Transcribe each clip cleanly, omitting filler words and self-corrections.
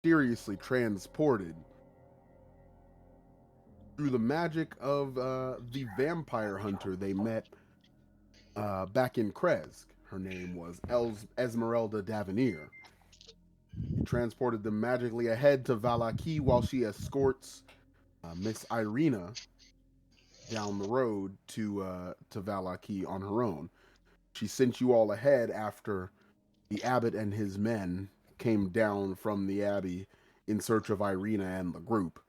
mysteriously transported through the magic of the vampire hunter they met back in Kresk. Her name was Esmeralda Davenier. He transported them magically ahead to Valaki while she escorts Miss Irina down the road to Valaki on her own. She sent you all ahead after the abbot and his men came down from the abbey in search of Irina and the group.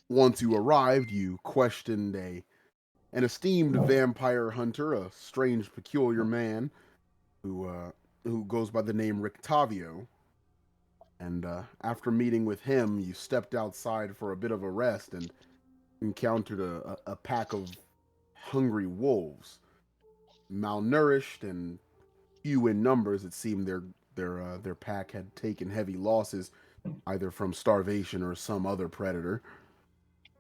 Once you arrived, you questioned an esteemed vampire hunter, a strange, peculiar man who goes by the name Rictavio. And after meeting with him, you stepped outside for a bit of a rest and encountered a pack of hungry wolves, malnourished and few in numbers. It seemed their pack had taken heavy losses, either from starvation or some other predator.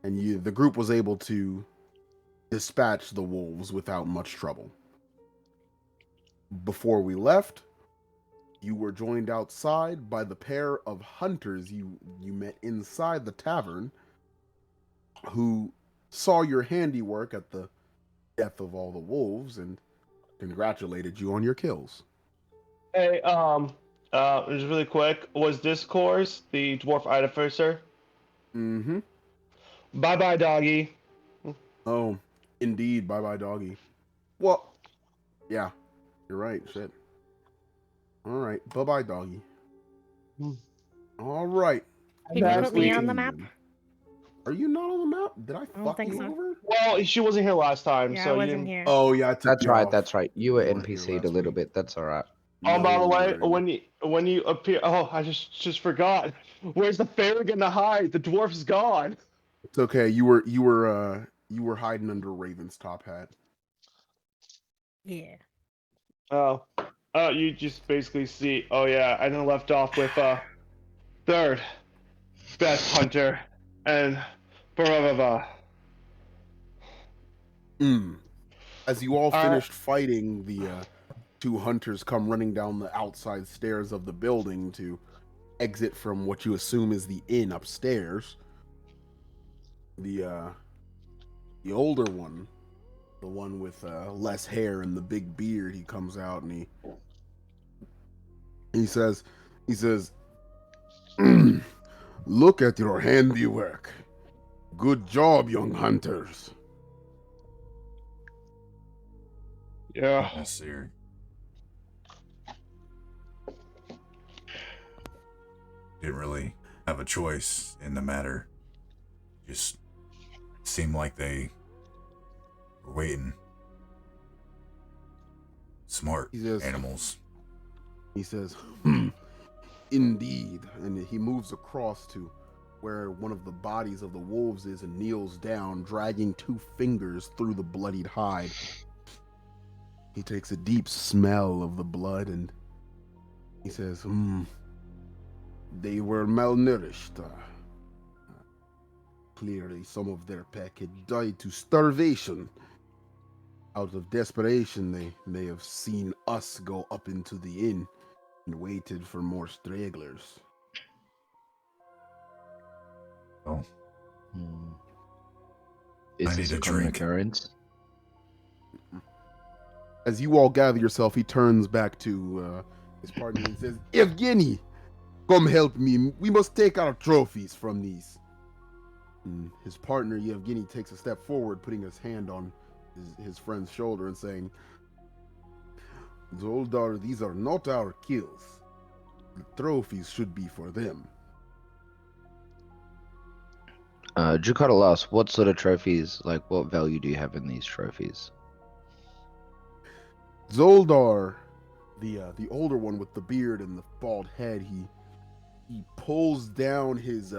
And the group was able to dispatch the wolves without much trouble. Before we left, you were joined outside by the pair of hunters you met inside the tavern, who saw your handiwork at the death of all the wolves and congratulated you on your kills. Hey, just really quick, was this course the dwarf artificer? Mm-hmm. Bye bye, doggy. Oh, indeed. Bye bye, doggy. Well, yeah, you're right. Shit. All right. Bye bye, doggy. Hmm. All right. Can you That's put me sweet. on the map? Are you not on the map? Did I don't fuck think you so. over? Well, she wasn't here last time, Yeah, so I you wasn't didn't. here. Oh yeah, I took That's you right, off. that's right. You were You weren't here NPC'd a last little week. bit, that's alright. Oh, by the No way, worries. when you appear, oh, I just forgot. Where's the fairy gonna hide? The dwarf's gone. It's okay. You were hiding under Raven's top hat. Yeah. Oh, you just basically see. Oh yeah, I then left off with third best hunter and blah blah blah. Mm. As you all Uh, finished fighting, the two hunters come running down the outside stairs of the building to exit from what you assume is the inn upstairs. The the older one, the one with less hair and the big beard, he comes out and he says he says, "Look at your handiwork. Good job, young hunters." yeah. Not necessary. Didn't really have a choice in the matter. Just seemed like they were waiting. Smart He says, animals. He says, "Indeed," and he moves across to where one of the bodies of the wolves is and kneels down, dragging two fingers through the bloodied hide. He takes a deep smell of the blood and he says, They were malnourished. Clearly, some of their pack had died to starvation. Out of desperation, they have seen us go up into the inn and waited for more stragglers." Oh, Hmm. I Is need this a a common drink. occurrence? As you all gather yourself, he turns back to his partner and says, "Evgeny, come help me. We must take our trophies from these." And his partner, Yevgeny, takes a step forward, putting his hand on his friend's shoulder and saying, "Zoldar, these are not our kills. The trophies should be for them." Drukatalas, what sort of trophies, like what value do you have in these trophies? Zoldar, the older one with the beard and the bald head, he pulls down his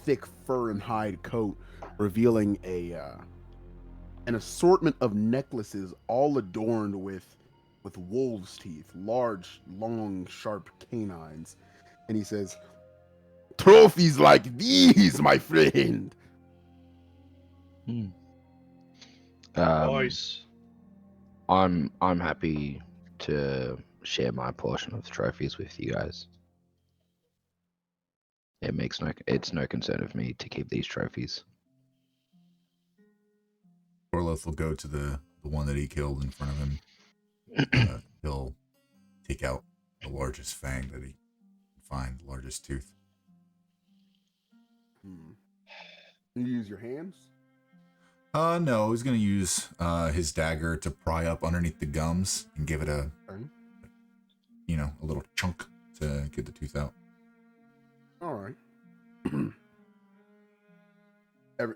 thick fur and hide coat, revealing an assortment of necklaces, all adorned with wolves' teeth, large, long, sharp canines, and he says, "Trophies like these, my friend." Hmm. Um, Nice. I'm happy to share my portion of the trophies with you guys. It's no concern of me to keep these trophies. Orloth will go to the one that he killed in front of him. He'll take out the largest fang that he can find, the largest tooth. You use your hands? No, he's gonna use his dagger to pry up underneath the gums and give it a little chunk to get the tooth out. All right.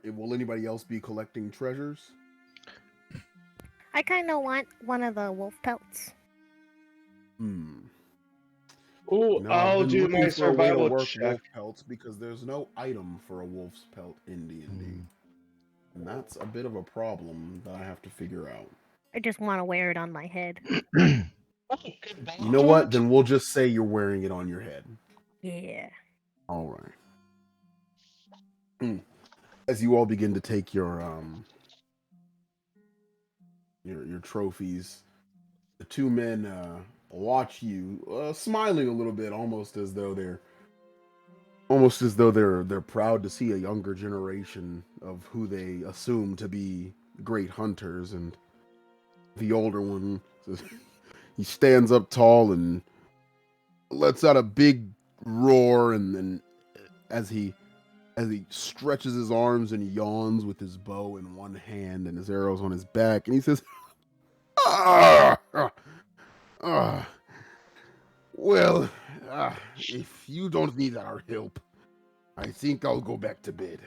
Will anybody else be collecting treasures? I kind of want one of the wolf pelts. Ooh, No, I've I'll been do looking my for a way to survival work check. wolf pelts because there's no item for a wolf's pelt in D&D. And that's a bit of a problem that I have to figure out. I just want to wear it on my head. You know what? Then we'll just say you're wearing it on your head. Yeah. All right. As you all begin to take your trophies, the two men watch you, smiling a little bit, almost as though they're proud to see a younger generation of who they assume to be great hunters. And the older one, he stands up tall and lets out a big roar, and then as he stretches his arms and yawns with his bow in one hand and his arrows on his back, and he says, well, if you don't need our help, I think I'll go back to bed.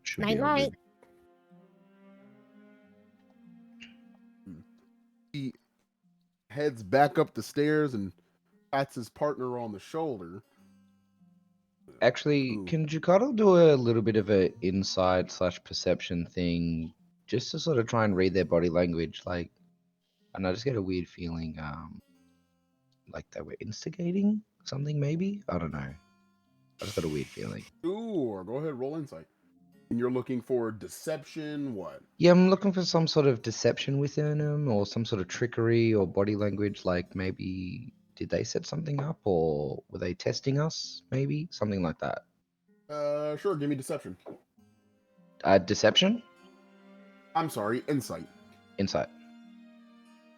Should Night be all night. good. He heads back up the stairs and pats his partner on the shoulder. Actually, Ooh. can Jukado do a little bit of a insight/perception thing, just to sort of try and read their body language? Like, and I just get a weird feeling, like they were instigating something. Maybe, I don't know. I just got a weird feeling. Sure, go ahead, roll insight. And you're looking for deception, what? Yeah, I'm looking for some sort of deception within them, or some sort of trickery or body language. Like maybe did they set something up, or were they testing us? Maybe something like that. Sure, give me deception. Deception, I'm sorry, insight. insight.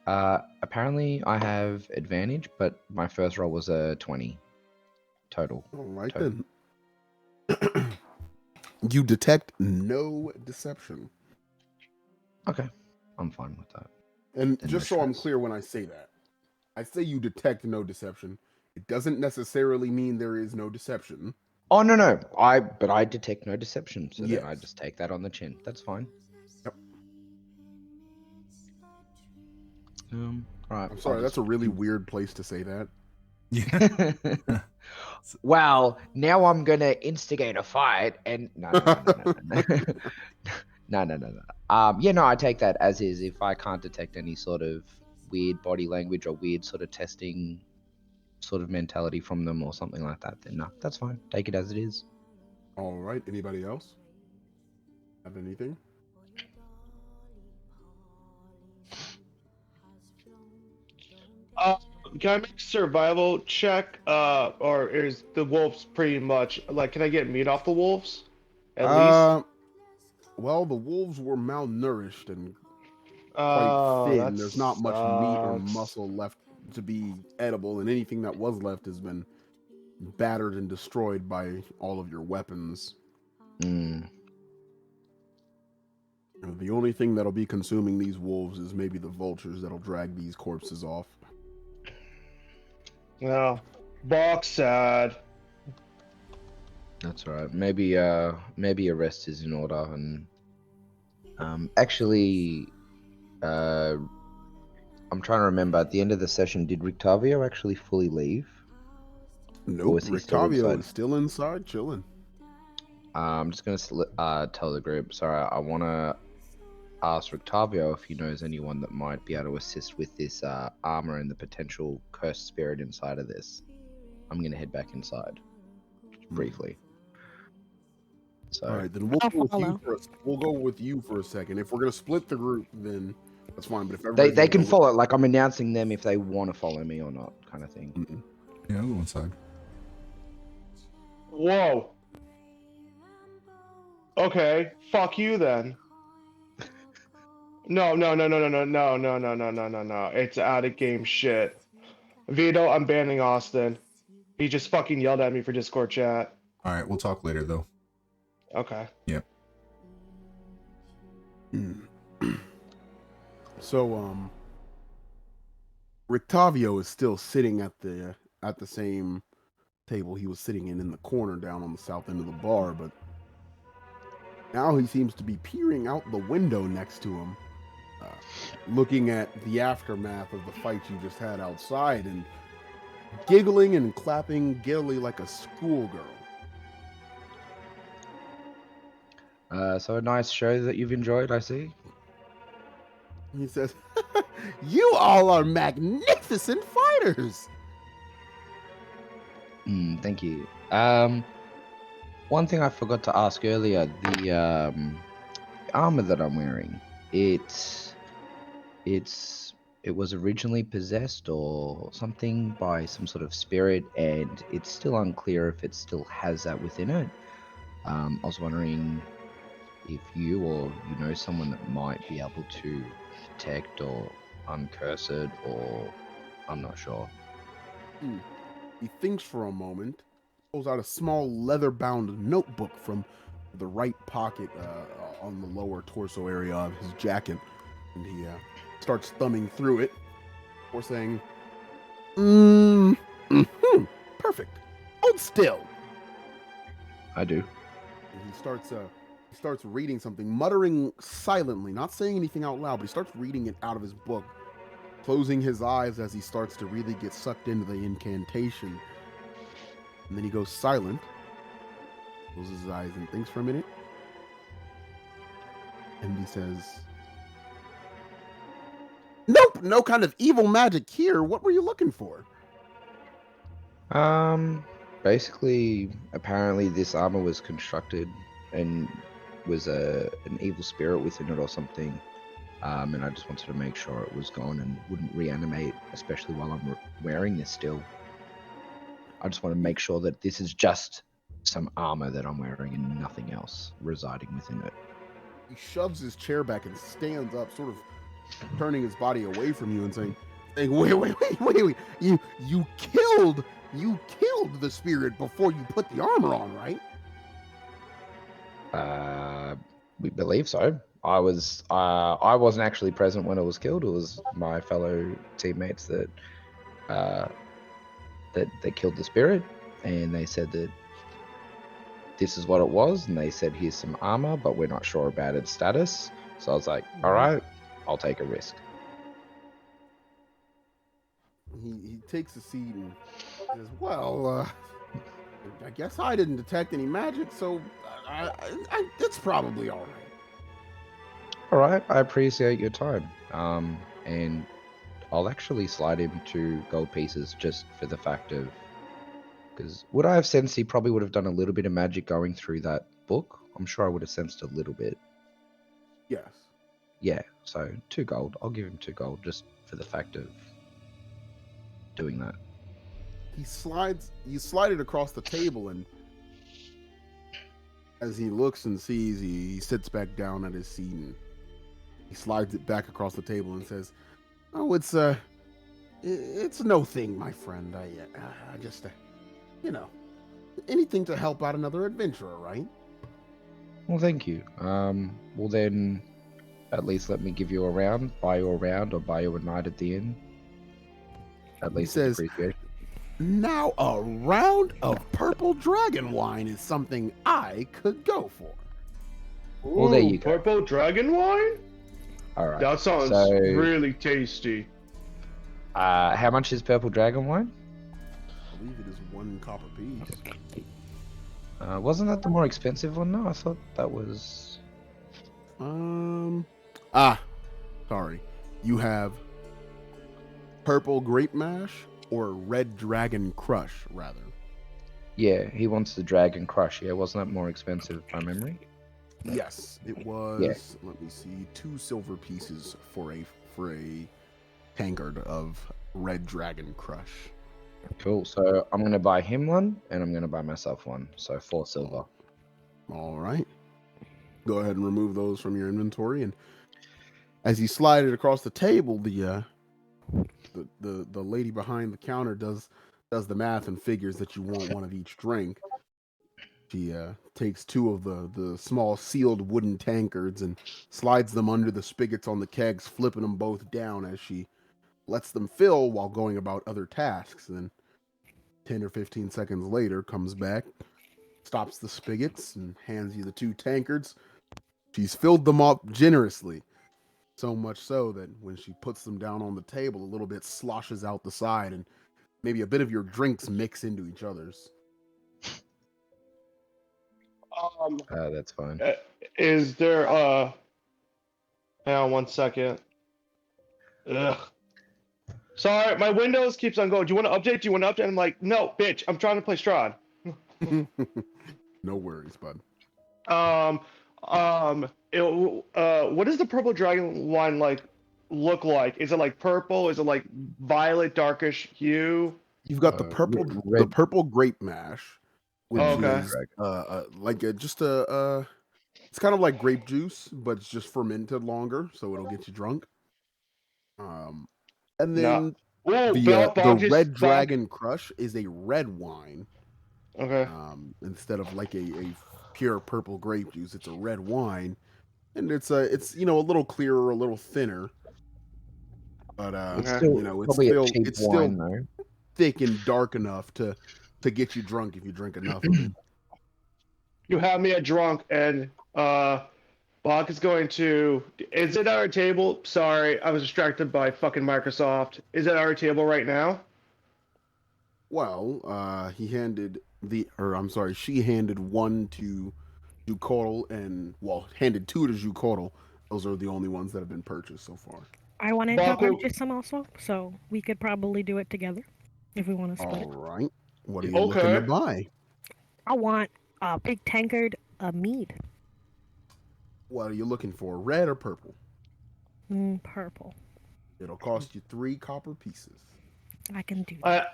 Apparently I have advantage, but my first roll was a 20 total. All right Total. then. You detect no deception. Okay, I'm fine with that. And Then just no so I'm stress. clear when I say that, I say you detect no deception. It doesn't necessarily mean there is no deception. Oh no, but I detect no deception, so then I Yes. just take that on the chin. That's fine. Yep. Right. I'm sorry, that's a really weird place to say that. Yeah. Well, now I'm gonna instigate a fight, and no. Yeah, no, I take that as is. If I can't detect any sort of weird body language or weird sort of testing sort of mentality from them or something like that, then no, that's fine. Take it as it is. All right, anybody else? Have anything? Can I make a survival check? Or is the wolves pretty much like? Can I get meat off the wolves? At least. Well, the wolves were malnourished and quite Oh, thin. that There's not much meat or sucks. muscle left to be edible, and anything that was left has been battered and destroyed by all of your weapons. The only thing that'll be consuming these wolves is maybe the vultures that'll drag these corpses off. No, box sad. That's all right. Maybe a rest is in order, and actually, I'm trying to remember. At the end of the session, did Rictavio actually fully leave? Nope, is he still Rictavio inside? is still inside chilling. I'm just gonna tell the group. Sorry, I want to ask Rictavio if he knows anyone that might be able to assist with this armor and the potential cursed spirit inside of this. I'm gonna head back inside briefly. So All right, then we'll I'll go with you follow. first. We'll go with you for a second. If we're gonna split the group, then That's fine. But if They everybody's they gonna can go follow. Like I'm announcing them if they want to follow me or not, kind of thing. with- Yeah, I'll go inside. Whoa. Okay, fuck you then. No. It's out of game shit. Vito, I'm banning Austin. He just fucking yelled at me for Discord chat. All right, we'll talk later though. Okay. Yep. So Rictavio is still sitting at the same table he was sitting in the corner down on the south end of the bar, but now he seems to be peering out the window next to him, looking at the aftermath of the fight you just had outside and giggling and clapping giddily like a schoolgirl. So a nice show that you've enjoyed, I see. He says, "You all are magnificent fighters." Thank you. One thing I forgot to ask earlier, the armor that I'm wearing, it was originally possessed or something by some sort of spirit, and it's still unclear if it still has that within it. I was wondering if you or you know someone that might be able to detect or uncurse it, or I'm not sure. He thinks for a moment, pulls out a small leather-bound notebook from the right pocket on the lower torso area of his jacket, and he starts thumbing through it before saying, perfect. Hold still." I do. And he starts reading something, muttering silently, not saying anything out loud, but he starts reading it out of his book, closing his eyes as he starts to really get sucked into the incantation. And then he goes silent, closes his eyes and thinks for a minute. And he says, "Nope, no kind of evil magic here. What were you looking for?" Basically, apparently this armor was constructed and was an evil spirit within it or something. And I just wanted to make sure it was gone and wouldn't reanimate, especially while I'm wearing this still. I just want to make sure that this is just some armor that I'm wearing and nothing else residing within it. He shoves his chair back and stands up, sort of turning his body away from you and saying, wait. You killed the spirit before you put the armor on, right? We believe so. I wasn't actually present when it was killed. It was my fellow teammates that killed the spirit, and they said that this is what it was, and they said here's some armor, but we're not sure about its status. So I was like, all right, I'll take a risk. He takes a seat and says, "Well, I guess I didn't detect any magic, so it's probably all right." All right, I appreciate your time. And I'll actually slide him 2 gold pieces just for the fact of, because would I have sensed he probably would have done a little bit of magic going through that book? I'm sure I would have sensed a little bit. Yes. Yeah, so 2 gold. I'll give him 2 gold just for the fact of doing that. You slide it across the table, and as he looks and sees, he sits back down at his seat and he slides it back across the table and says, "Oh, it's no thing, my friend. I just, anything to help out another adventurer, right?" Well, thank you. Well then, at least let me give you a round, buy you a round, or buy you a night at the inn. At least says, appreciate. "Now a round of purple dragon wine is something I could go for." Well, there you go. Purple dragon wine? All right. That sounds So, really tasty. how much is purple dragon wine? I believe it is 1 copper piece. Wasn't that the more expensive one? No, I thought that was. Sorry. You have purple grape mash or red dragon crush, rather. Yeah, he wants the dragon crush. Yeah, wasn't that more expensive by memory? Yes, it was. Yeah. Let me see, 2 silver pieces for a for a tankard of Red Dragon Crush. Cool. So I'm gonna buy him one, and I'm gonna buy myself one. So 4 silver. All right. Go ahead and remove those from your inventory, and as you slide it across the table, the lady behind the counter does the math and figures that you want one of each drink. She takes 2 of the small sealed wooden tankards and slides them under the spigots on the kegs, flipping them both down as she lets them fill while going about other tasks. Then 10 or 15 seconds later comes back, stops the spigots, and hands you the 2 tankards. She's filled them up generously, so much so that when she puts them down on the table, a little bit sloshes out the side, and maybe a bit of your drinks mix into each other's. That's fine. Is there hang on 1 second. Ugh. Sorry, my Windows keeps on going. Do you want to update? Do you want to update? I'm like, no, bitch. I'm trying to play Strahd. No worries, bud. What does the purple dragon wine look like? Is it like purple? Is it like violet, darkish hue? You've got the red. purple grape mash, which Okay. is it's kind of like grape juice, but it's just fermented longer, so it'll get you drunk. And then No. Ooh, the Red Dragon Crush is a red wine. Okay. Instead of like a pure purple grape juice, it's a red wine, and it's a little clearer, a little thinner, but It's still probably a cheap it's wine, still though. thick and dark enough to get you drunk if you drink enough of it. You have me at drunk, and Bach is going to. Is it at our table? Sorry, I was distracted by fucking Microsoft. Is it at our table right now? Well, she handed 1 to Jucorl and handed 2 to Jucorl. Those are the only ones that have been purchased so far. I wanted to Baku- purchase some also, so we could probably do it together if we want to split All it. right. What are you looking to buy? I want a big tankard of mead. What are you looking for? Red or purple? Purple. It'll cost you 3 copper pieces. I can do that.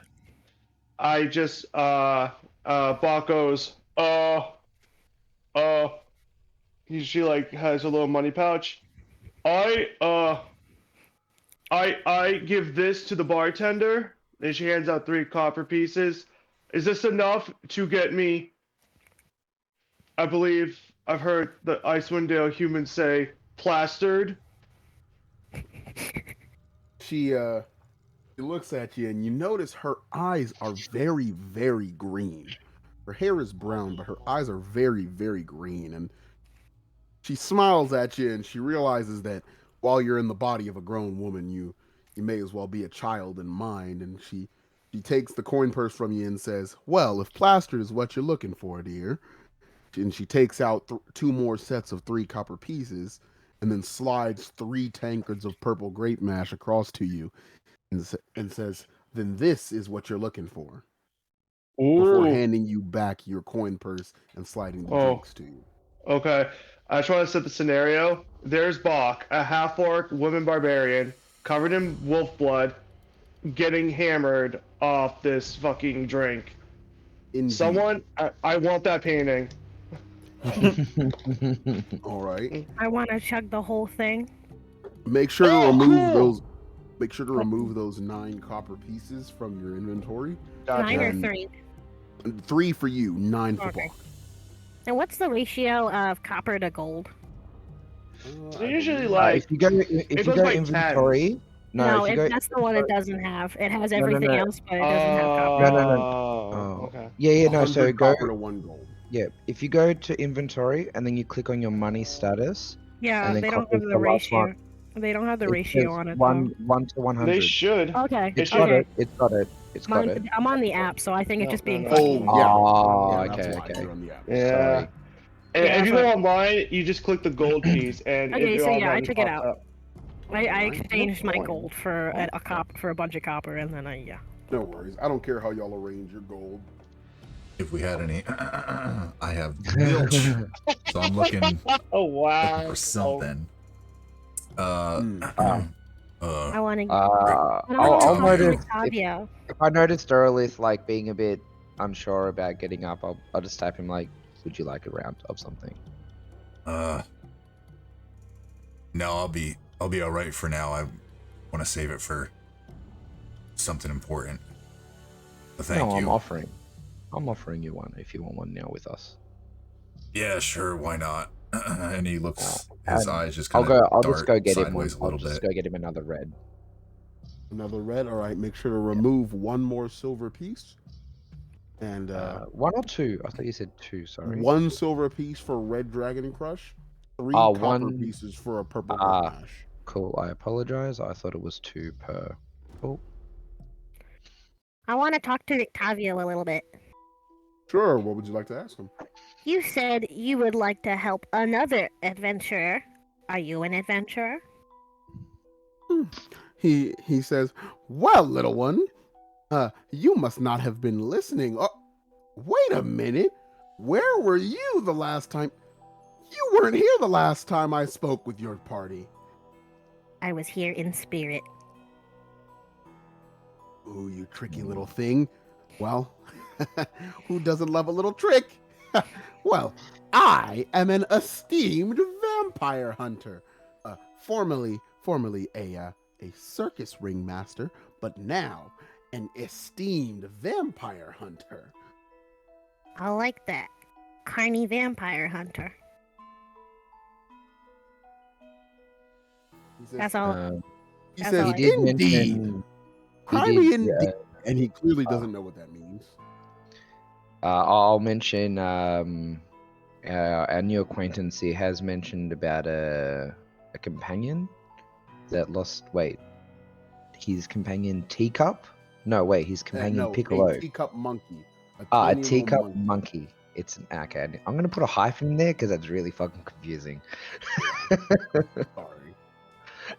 I just Bach goes, she like has a little money pouch. I give this to the bartender, and she hands out 3 copper pieces. Is this enough to get me? I believe I've heard the Icewind Dale humans say plastered. She looks at you, and you notice her eyes are very, very green. Her hair is brown, but her eyes are very, very green. And she smiles at you, and she realizes that while you're in the body of a grown woman, you may as well be a child in mind. And she takes the coin purse from you and says, "Well, if plastered is what you're looking for, dear." And she takes out 2 more sets of 3 copper pieces, and then slides 3 tankards of purple grape mash across to you, and says, "Then this is what you're looking for." Before handing you back your coin purse and sliding the drinks to you. Okay. I just want to set the scenario. There's Bach, a half-orc woman barbarian, covered in wolf blood, getting hammered off this fucking drink. Indeed. Someone, I want that painting. All right. I want to chug the whole thing. Make sure to remove those. Make sure to remove those 9 copper pieces from your inventory. 9 or 3? 3 for you, 9 for Okay. Bach. And what's the ratio of copper to gold? They're usually If you go inventory, that's the one it doesn't have. It has everything else, but it doesn't have copper. No. Okay. Yeah, no. 100 So go. copper to 1 gold. Yeah, if you go to inventory and then you click on your money status. Yeah, and then they don't copy have the the last ratio. one. They don't have the It ratio says on it. 1 to 100. They should. Though. Okay. It's should. got okay. it. It's got it. It's got it. I'm on the app, so I think it's just being no. funny. Oh, yeah. Oh, Yeah, that's okay, why okay. you're on the app. Yeah. Sorry. And Yeah, if you so- go online, you just click the gold piece, and Okay, it so yeah, I automatically took it pops out. up. I exchanged my Fine. gold for for a bunch of copper, and then yeah. No worries. I don't care how y'all arrange your gold. If we had any, I have zilch, so I'm looking Oh wow. for something. I want to. I'll talk to notice Octavio. if I notice Dorolith like being a bit unsure about getting up. I'll just tap him like, "Would you like a round of something?" No, I'll be all right for now. I want to save it for something important. But thank No, you. I'm offering you one if you want one now with us. Yeah, sure, why not? And he looks, his And eyes just kind of I'll just dart go get him one. sideways a I'll little just bit. go get him another red. Another red. All right, make sure to remove one more silver piece. And One or two? I thought you said two. Sorry. one silver piece for red dragon crush. 3 copper one. pieces for a purple red mash. Cool. I apologize. I thought it was two per. Cool. I want to talk to Octavio a little bit. Sure. What would you like to ask him? You said you would like to help another adventurer. Are you an adventurer? He says, "Well, little one, you must not have been listening. Oh, wait a minute. Where were you the last time? You weren't here the last time I spoke with your party." I was here in spirit. Ooh, you tricky little thing. Well, who doesn't love a little trick? Well, I am an esteemed vampire hunter, formerly a circus ringmaster, but now an esteemed vampire hunter. I like that. Carny vampire hunter. He says, That's all. he that's says, all I- He did "Indeed, mention. Carny did, indeed," and he clearly doesn't know what that means. I'll mention. Our new acquaintance here has mentioned about a companion that lost. Wait, his companion Teacup? No, wait, his companion No, Piccolo. a teacup monkey. A tiny little teacup monkey. It's an okay. I'm gonna put a hyphen in there because that's really fucking confusing. Sorry.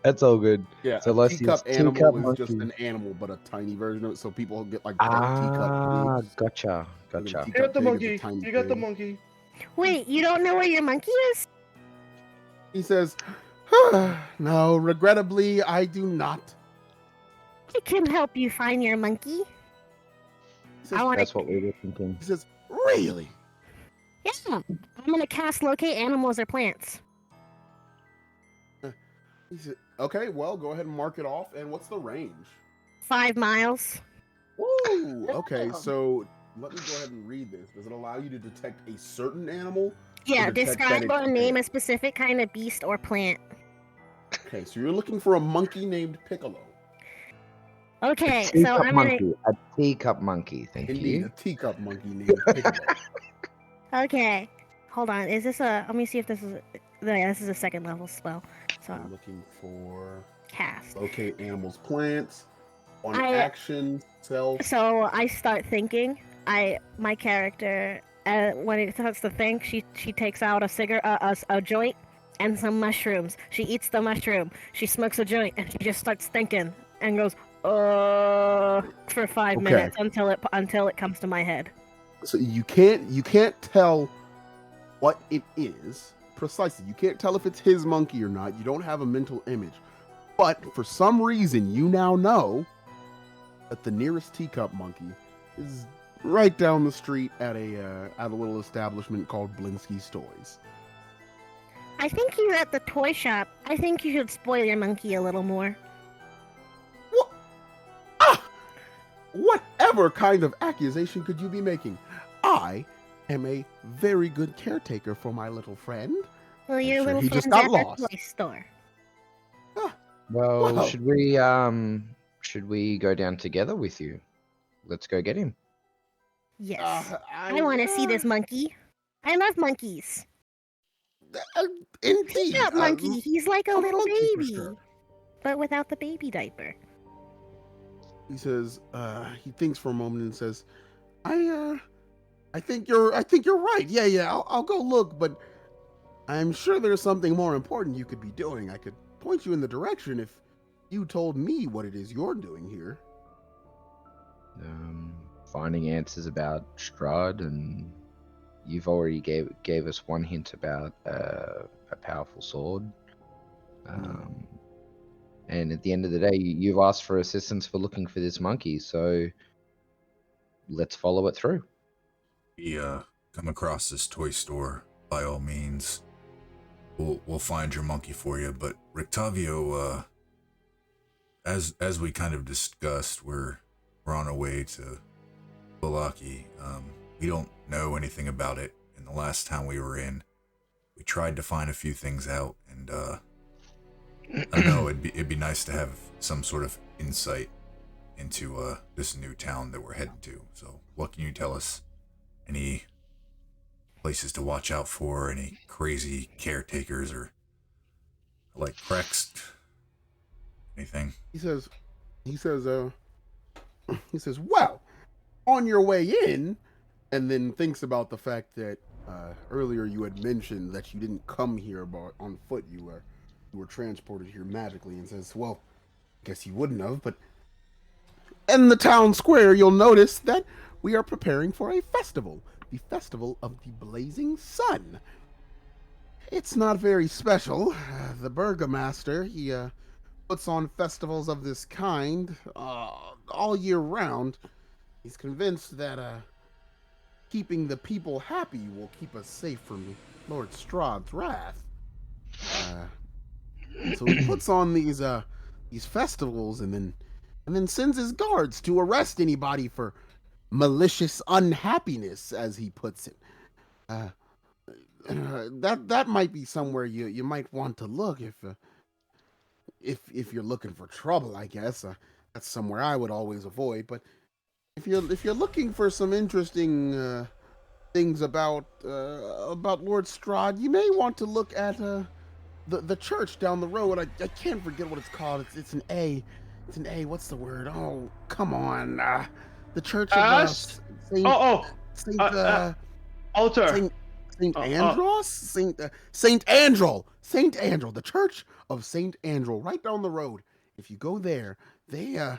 That's all good. Yeah, So a let's teacup use animal teacup is just monkey. an animal, but a tiny version of it, so people get like pet teacup pigs. Gotcha. Look at a You teacup got the pig, it's a monkey. tiny You got the pig. monkey. Wait, you don't know where your monkey is? He says, "No, regrettably, I do not." I can help you find your monkey. He says, I want That's to. what we were thinking. he says, "Really?" Yeah, I'm gonna cast locate animals or plants. He said, "Okay, well, go ahead and mark it off. And what's the range?" 5 miles. Woo! Okay, so let me go ahead and read this. Does it allow you to detect a certain animal? Yeah, detect describe that or it's name there? a specific kind of beast or plant. Okay, so you're looking for a monkey named Piccolo. Okay, A so I'm gonna. monkey. A teacup monkey. Thank Indeed, you. a teacup monkey named Piccolo. Okay, hold on. Is this a? Let me see if this is. Yeah, this is a second level spell. So I'm looking for cast. locate animals, plants, on I- action, self. So I start thinking. My character, when it starts to think, she takes out a joint and some mushrooms. She eats the mushroom. She smokes a joint and she just starts thinking and goes for 5 Okay. minutes until it comes to my head. So you can't tell what it is precisely. You can't tell if it's his monkey or not. You don't have a mental image. But for some reason, you now know that the nearest teacup monkey is right down the street at a little establishment called Blinsky's Toys. I think you're at the toy shop. I think you should spoil your monkey a little more. What? Whatever kind of accusation could you be making? I am a very good caretaker for my little friend. Well, your sure little he just friend's got at lost. the toy store. Well, Whoa. should we go down together with you? Let's go get him. Yes. I want to see this monkey. I love monkeys. Indeed. Teacup monkey. He's like a little monkey for baby, sure. but without the baby diaper. He says, he thinks for a moment and says, I think you're right. Yeah, I'll go look, but I'm sure there's something more important you could be doing. I could point you in the direction if you told me what it is you're doing here. Finding answers about Strahd, and you've already gave us one hint about a powerful sword. And at the end of the day, you've asked for assistance for looking for this monkey, so let's follow it through. We come across this toy store, by all means, we'll find your monkey for you. But Rictavio, as we kind of discussed, we're on our way to Valaki. We don't know anything about it. And the last time we were in, we tried to find a few things out, and I don't know. It'd be nice to have some sort of insight into this new town that we're heading to. So, what can you tell us? Any places to watch out for? Any crazy caretakers or like cracks? Anything? He says, well, on your way in, and then thinks about the fact that earlier you had mentioned that you didn't come here on foot. You were transported here magically, and says, well, I guess you wouldn't have, but in the town square, you'll notice that we are preparing for a festival, the Festival of the Blazing Sun. It's not very special. The burgomaster, he puts on festivals of this kind all year round. He's convinced that keeping the people happy will keep us safe from Lord Strahd's wrath. So he puts on these festivals and then sends his guards to arrest anybody for malicious unhappiness, as he puts it. That might be somewhere you might want to look if you're looking for trouble. I guess that's somewhere I would always avoid. But if you're looking for some interesting things about Lord Strahd, you may want to look at the church down the road. I can't forget what it's called. It's an A. It's an A. What's the word? Oh, come on. The church of Saint Altar. Saint Andros? Saint Andrel. Saint Andrel. The church of Saint Andrel, right down the road. If you go there, they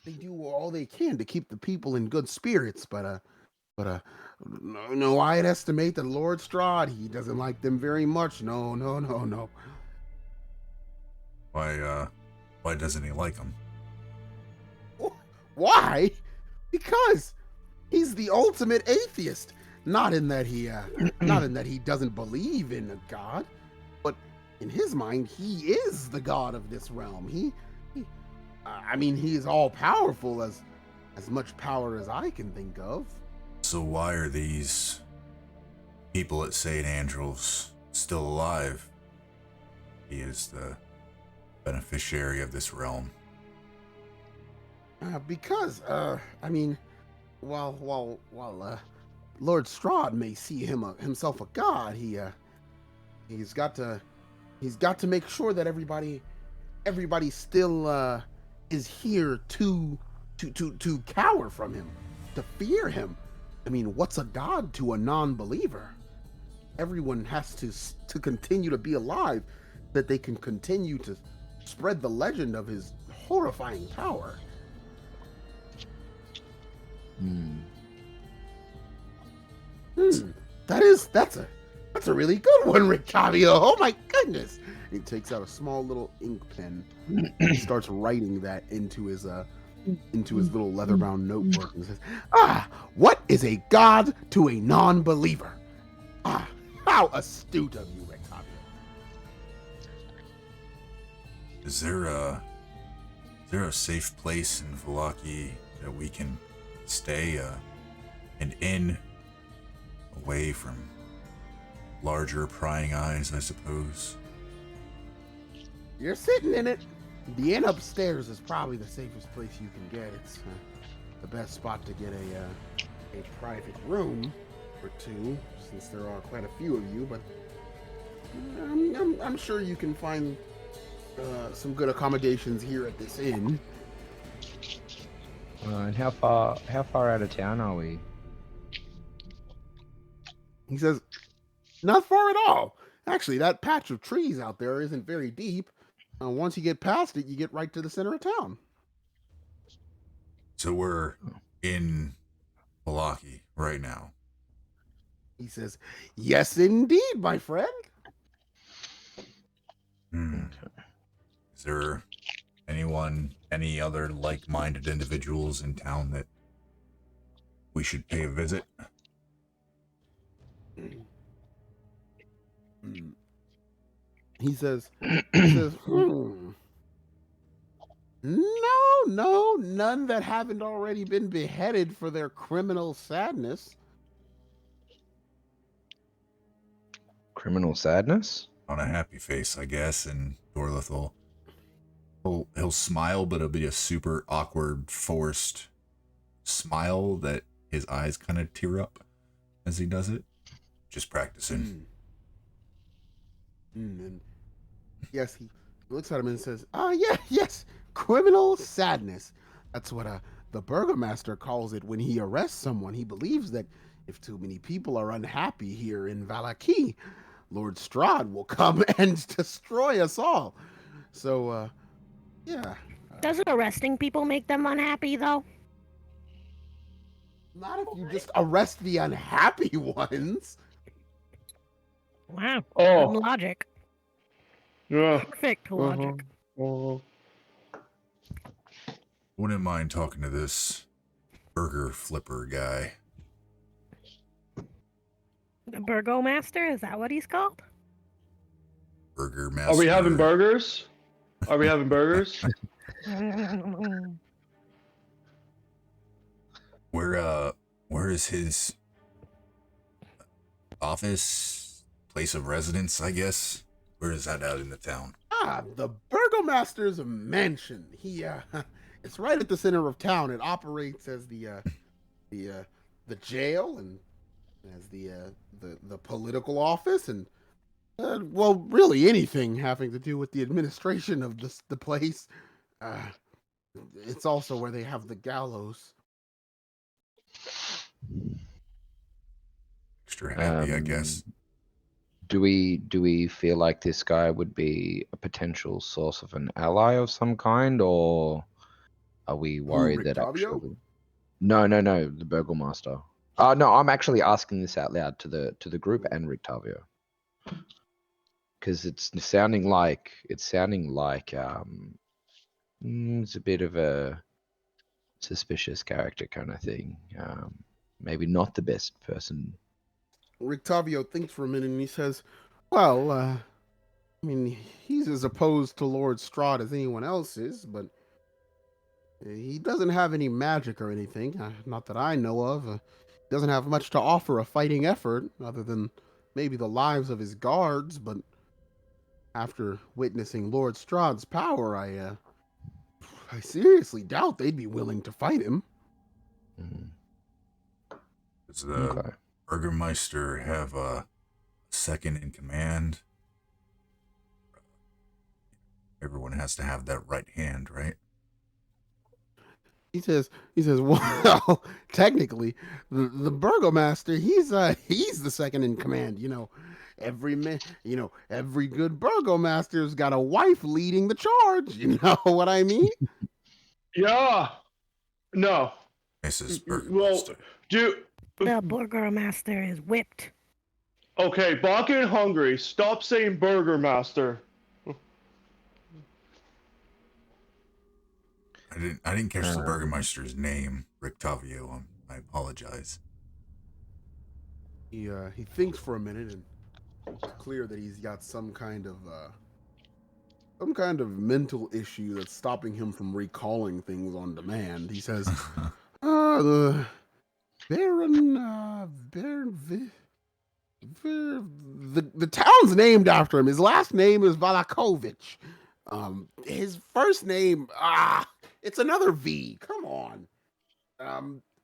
do all they can to keep the people in good spirits, but no, I'd estimate that Lord Strahd, he doesn't like them very much. No. Why doesn't he like them? Why? Because he's the ultimate atheist. Not in that he doesn't believe in a god, but in his mind, he is the god of this realm. He is all powerful, as much power as I can think of. So why are these people at St. Andrew's still alive? He is the beneficiary of this realm. Because while Lord Strahd may see himself a god, he's got to make sure that everybody still is here to cower from him, to fear him. I mean, what's a god to a non-believer? Everyone has to continue to be alive, that they can continue to spread the legend of his horrifying power. That's a really good one, Rictavio. Oh my goodness! He takes out a small little ink pen and starts writing that into his little leather-bound notebook and says, what is a god to a non-believer? How astute of you, Rictavio. Is there a safe place in Valaki that we can stay, an inn away from larger prying eyes, I suppose? You're sitting in it. The inn upstairs is probably the safest place you can get. It's the best spot to get a private room or two, since there are quite a few of you. But I'm sure you can find some good accommodations here at this inn. And how far out of town are we? He says, not far at all. Actually, that patch of trees out there isn't very deep. Once you get past it, you get right to the center of town. So we're in Valaki right now. He says, yes, indeed, my friend. Hmm. there any other like-minded individuals in town that we should pay a visit? He says, no, none that haven't already been beheaded for their criminal sadness. Criminal sadness? On a happy face, I guess, and Dorlith he'll smile, but it'll be a super awkward, forced smile that his eyes kind of tear up as he does it. Just practicing. And yes, he looks at him and says, yes, criminal sadness. That's what the burgomaster calls it when he arrests someone. He believes that if too many people are unhappy here in Valaki, Lord Strahd will come and destroy us all. So, yeah. Doesn't arresting people make them unhappy, though? Not if you just arrest the unhappy ones. Wow. Oh. Logic. Yeah. Perfect logic. Wouldn't mind talking to this burger flipper guy. The burgomaster? Is that what he's called? Burger master. Are we having burgers? Are we having burgers? Where is his office, place of residence, I guess? Where is that out in the town? The burgomaster's mansion. He it's right at the center of town. It operates as the jail and as the political office and well, really anything having to do with the administration of the place. It's also where they have the gallows. Extra happy, I guess. Do we feel like this guy would be a potential source of an ally of some kind, or are we worried that Rictavio? actually? No, the burgomaster. No, I'm actually asking this out loud to the group and Rictavio, because it's sounding like it's a bit of a suspicious character kind of thing. Maybe not the best person. Rictavio thinks for a minute and he says, well, I mean, he's as opposed to Lord Strahd as anyone else is, but he doesn't have any magic or anything, not that I know of. He doesn't have much to offer a fighting effort, other than maybe the lives of his guards, but after witnessing Lord Strahd's power, I seriously doubt they'd be willing to fight him. Does the Burgermeister have a second in command? Everyone has to have that right hand, right? He says, well, technically, the burgomaster, he's the second in command. Every good burgomaster's got a wife leading the charge. You know what I mean? Yeah. No. Mrs. Well, Burgermeister. The burgomaster is whipped. Okay, Baka and Hungry, stop saying Burgermaster. I didn't catch the Burgermeister's name, Rictavio. I apologize. He thinks for a minute, and it's clear that he's got some kind of mental issue that's stopping him from recalling things on demand. He says, the the town's named after him. His last name is Valakovich. His first name, it's another V. Come on.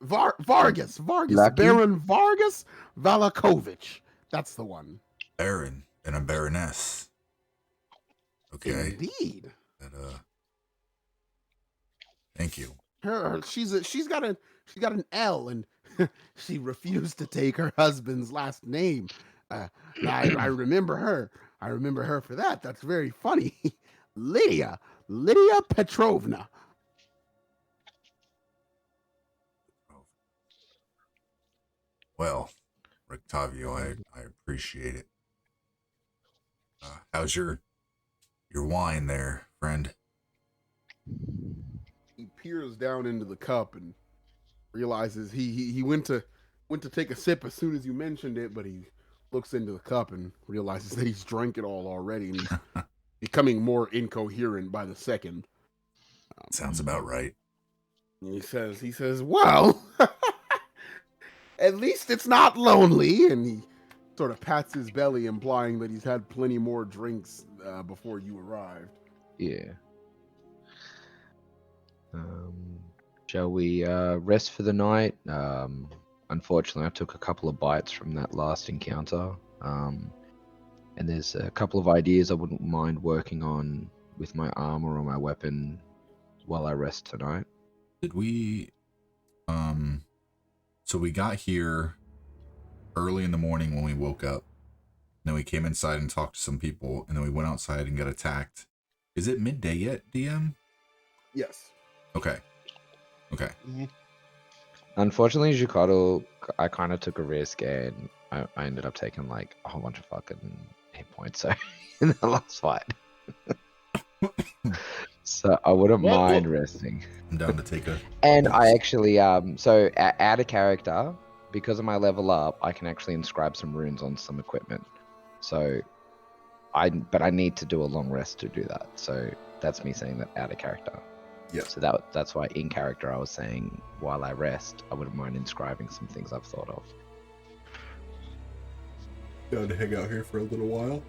Vargas. Lucky? Baron Vargas Valakovich. That's the one. Baron and a Baroness. Okay. Indeed. Thank you. She's got an L, and she refused to take her husband's last name. I remember her. I remember her for that. That's very funny. Lydia Petrovna. Well, Rictavio, I appreciate it. How's your wine there friend. He peers down into the cup and realizes he went to take a sip as soon as you mentioned it, but he looks into the cup and realizes that he's drank it all already, and he's becoming more incoherent by the second. Sounds about right. And he says, "Well, at least it's not lonely." And he sort of pats his belly, implying that he's had plenty more drinks before you arrived. Yeah. Shall we rest for the night? Unfortunately, I took a couple of bites from that last encounter. And there's a couple of ideas I wouldn't mind working on with my armor or my weapon while I rest tonight. Did we so we got here early in the morning when we woke up. Then we came inside and talked to some people, and then we went outside and got attacked. Is it midday yet, DM? Yes. Okay. Unfortunately, Jukado, I kind of took a risk and I ended up taking like a whole bunch of fucking hit points so in the last fight. So I wouldn't mind resting. I'm down to take a... And I actually, so out of character, because of my level up, I can actually inscribe some runes on some equipment. So but I need to do a long rest to do that. So that's me saying that out of character. Yeah. So that's why in character I was saying while I rest, I wouldn't mind inscribing some things I've thought of. Down to hang out here for a little while.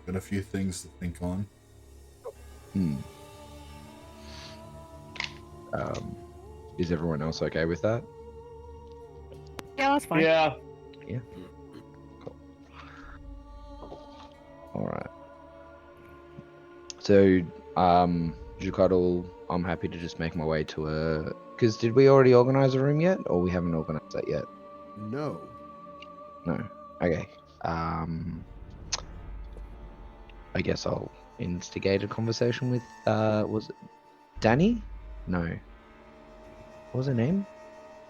Got a few things to think on. Is everyone else okay with that? Yeah, that's fine. Yeah. Cool. All right. So, Jukado, I'm happy to just make my way to a... Because did we already organize a room yet? Or we haven't organized that yet? No. No. Okay. I guess I'll instigate a conversation with, was it Danny? No. What was her name?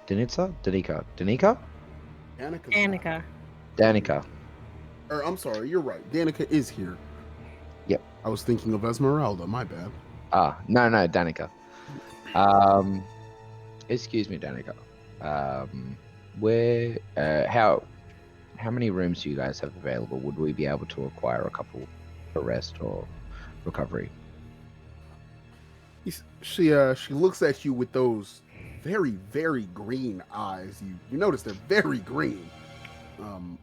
Danica? Danica's Danica. Danica. Or I'm sorry, you're right. Danica is here. Yep. I was thinking of Esmeralda. My bad. No, Danica. Excuse me, Danica. Where, how many rooms do you guys have available? Would we be able to acquire a couple for rest or recovery? She looks at you with those very, very green eyes. You notice they're very green. And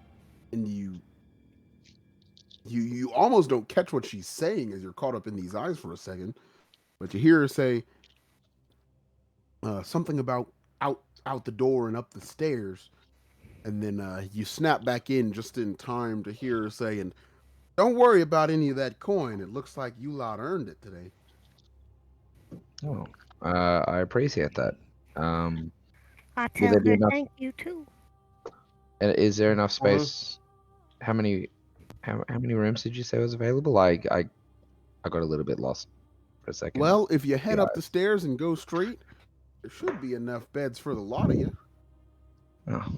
you almost don't catch what she's saying as you're caught up in these eyes for a second. But you hear her say something about out the door and up the stairs. And then you snap back in just in time to hear her say, "And don't worry about any of that coin. It looks like you lot earned it today." Oh, I appreciate that. I Will tell there be her enough- thank you too. Is there enough space? How many rooms did you say was available? I got a little bit lost for a second. Well, if you head up the stairs and go straight, there should be enough beds for the lot of you. Oh,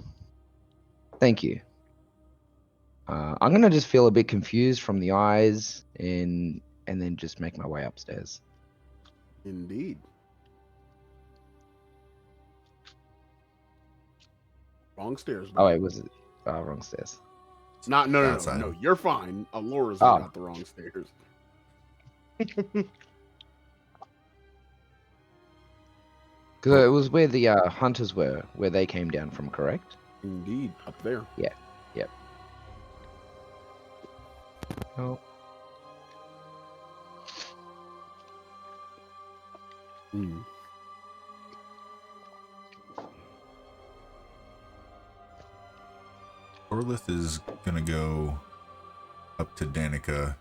thank you. I'm gonna just feel a bit confused from the eyes and then just make my way upstairs. Indeed. Wrong stairs. Oh wait, was it wrong stairs? No. You're fine. Alora's got the wrong stairs. Because it was where the hunters were, where they came down from, correct? Indeed, up there. Yeah. Yep. Oh. Orlith is gonna go up to Danica.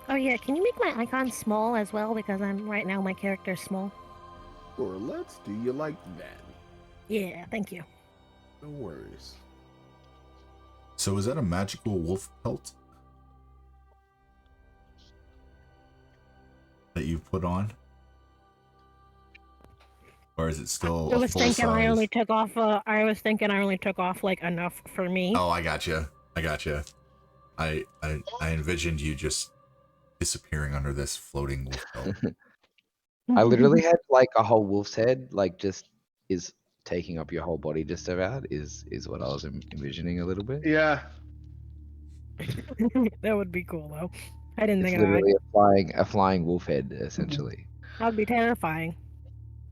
Oh yeah, can you make my icon small as well? Because right now my character's small. Or let's do you like that? Yeah, thank you. No worries. So is that a magical wolf pelt that you put on? Or is it still I was full thinking size? I only took off. I was thinking I only took off like enough for me. Oh, I gotcha. I envisioned you just disappearing under this floating wolf pelt. I literally had like a whole wolf's head, like just is taking up your whole body just about is what I was envisioning a little bit. Yeah. That would be cool though. I didn't It's think of that. literally a flying wolf head essentially. That would be terrifying.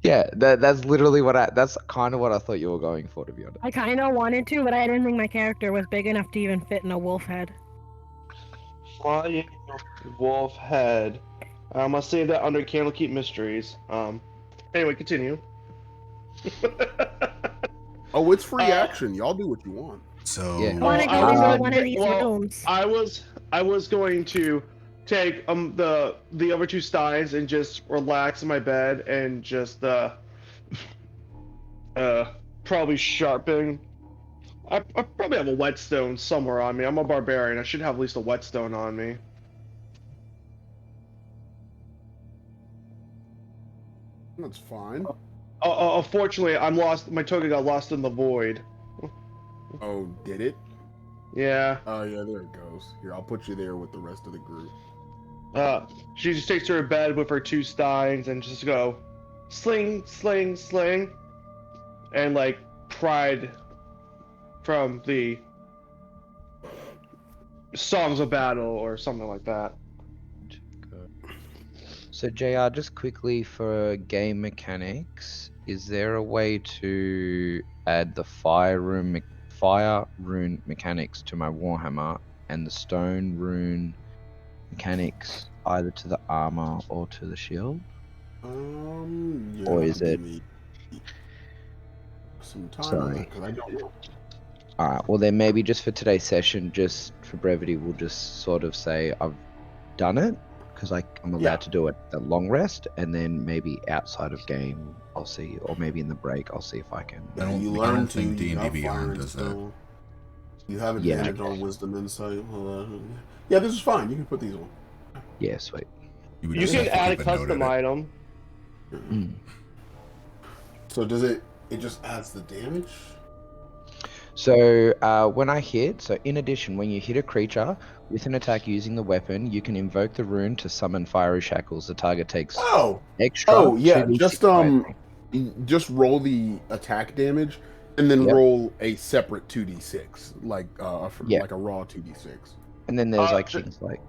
Yeah, that's literally that's kind of what I thought you were going for, to be honest. I kind of wanted to, but I didn't think my character was big enough to even fit in a wolf head. Flying wolf head. I must save that under Candlekeep Mysteries. Anyway, continue. Oh, it's free action. Y'all do what you want. So Yeah. I want to go into one of these rooms. I was going to take the other two steins and just relax in my bed and just probably sharpen. I probably have a whetstone somewhere on me. I'm a barbarian. I should have at least a whetstone on me. That's fine. Unfortunately, I'm lost. My token got lost in the void. Oh, did it? Yeah. Oh, yeah, there it goes. Here, I'll put you there with the rest of the group. She just takes her to bed with her two steins and just go, sling, sling, sling, and like pride from the songs of battle or something like that. So JR, just quickly for game mechanics, is there a way to add the fire rune mechanics to my Warhammer and the stone rune mechanics either to the armor or to the shield? Yeah, Or is it? give me some time on Sorry. that, 'cause I don't know. Alright, well then maybe just for today's session, just for brevity, we'll just sort of say I've done it, because I'm allowed to do it at long rest, and then maybe outside of game I'll see, or maybe in the break I'll see if I can. I don't, You I learn don't to. think You D&D got Beyond fire and does that. stone. You have Yeah, advantage okay. on wisdom insight. Yeah, this is fine. You can put these on. Yeah, sweet. Would You just can have to add a keep note of custom it. item. Mm. So does it? It just adds the damage. So when I hit, so in addition, when you hit a creature with an attack using the weapon, you can invoke the rune to summon fiery shackles. The target takes Oh. extra. Oh yeah. 2d6 Just roll the attack damage, and then Yep. roll a separate 2d6, like Yeah. like a raw 2d6. And then there's like things like.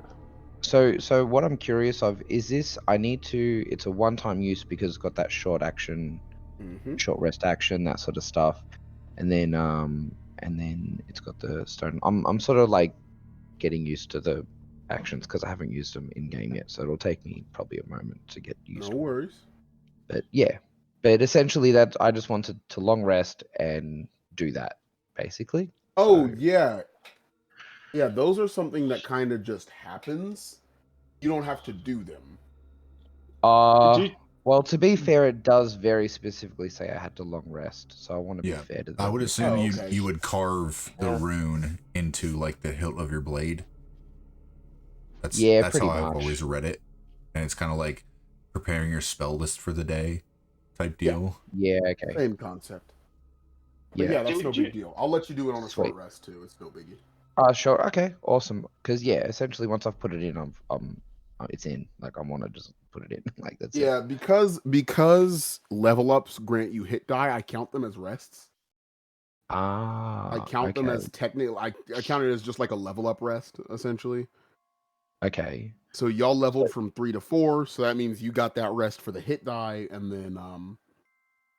So what I'm curious of is this. I need to. It's a one-time use because it's got that short action, short rest action, that sort of stuff, and then it's got the stone. I'm sort of like getting used to the actions because I haven't used them in game yet, so it'll take me probably a moment to get used. No worries. But yeah, but essentially that I just wanted to long rest and do that basically. Oh So, yeah. Yeah, those are something that kind of just happens. You don't have to do them. well, to be fair, it does very specifically say I had to long rest, so I want to be Yeah, fair to them. I would assume okay. you would carve the rune into like the hilt of your blade. That's pretty how I've much. always read it, and it's kind of like preparing your spell list for the day type deal. Yeah, okay. Same concept. But yeah, that's no big deal. I'll let you do it on a short rest too. It's no biggie. Sure. Okay, awesome. Because yeah, essentially once I've put it in, it's in. Like I want to just put it in. Like that's it. Yeah, because level ups grant you hit die, I count them as rests. I count them as technical. I count it as just like a level up rest, essentially. Okay. So y'all leveled from 3 to 4, so that means you got that rest for the hit die, and then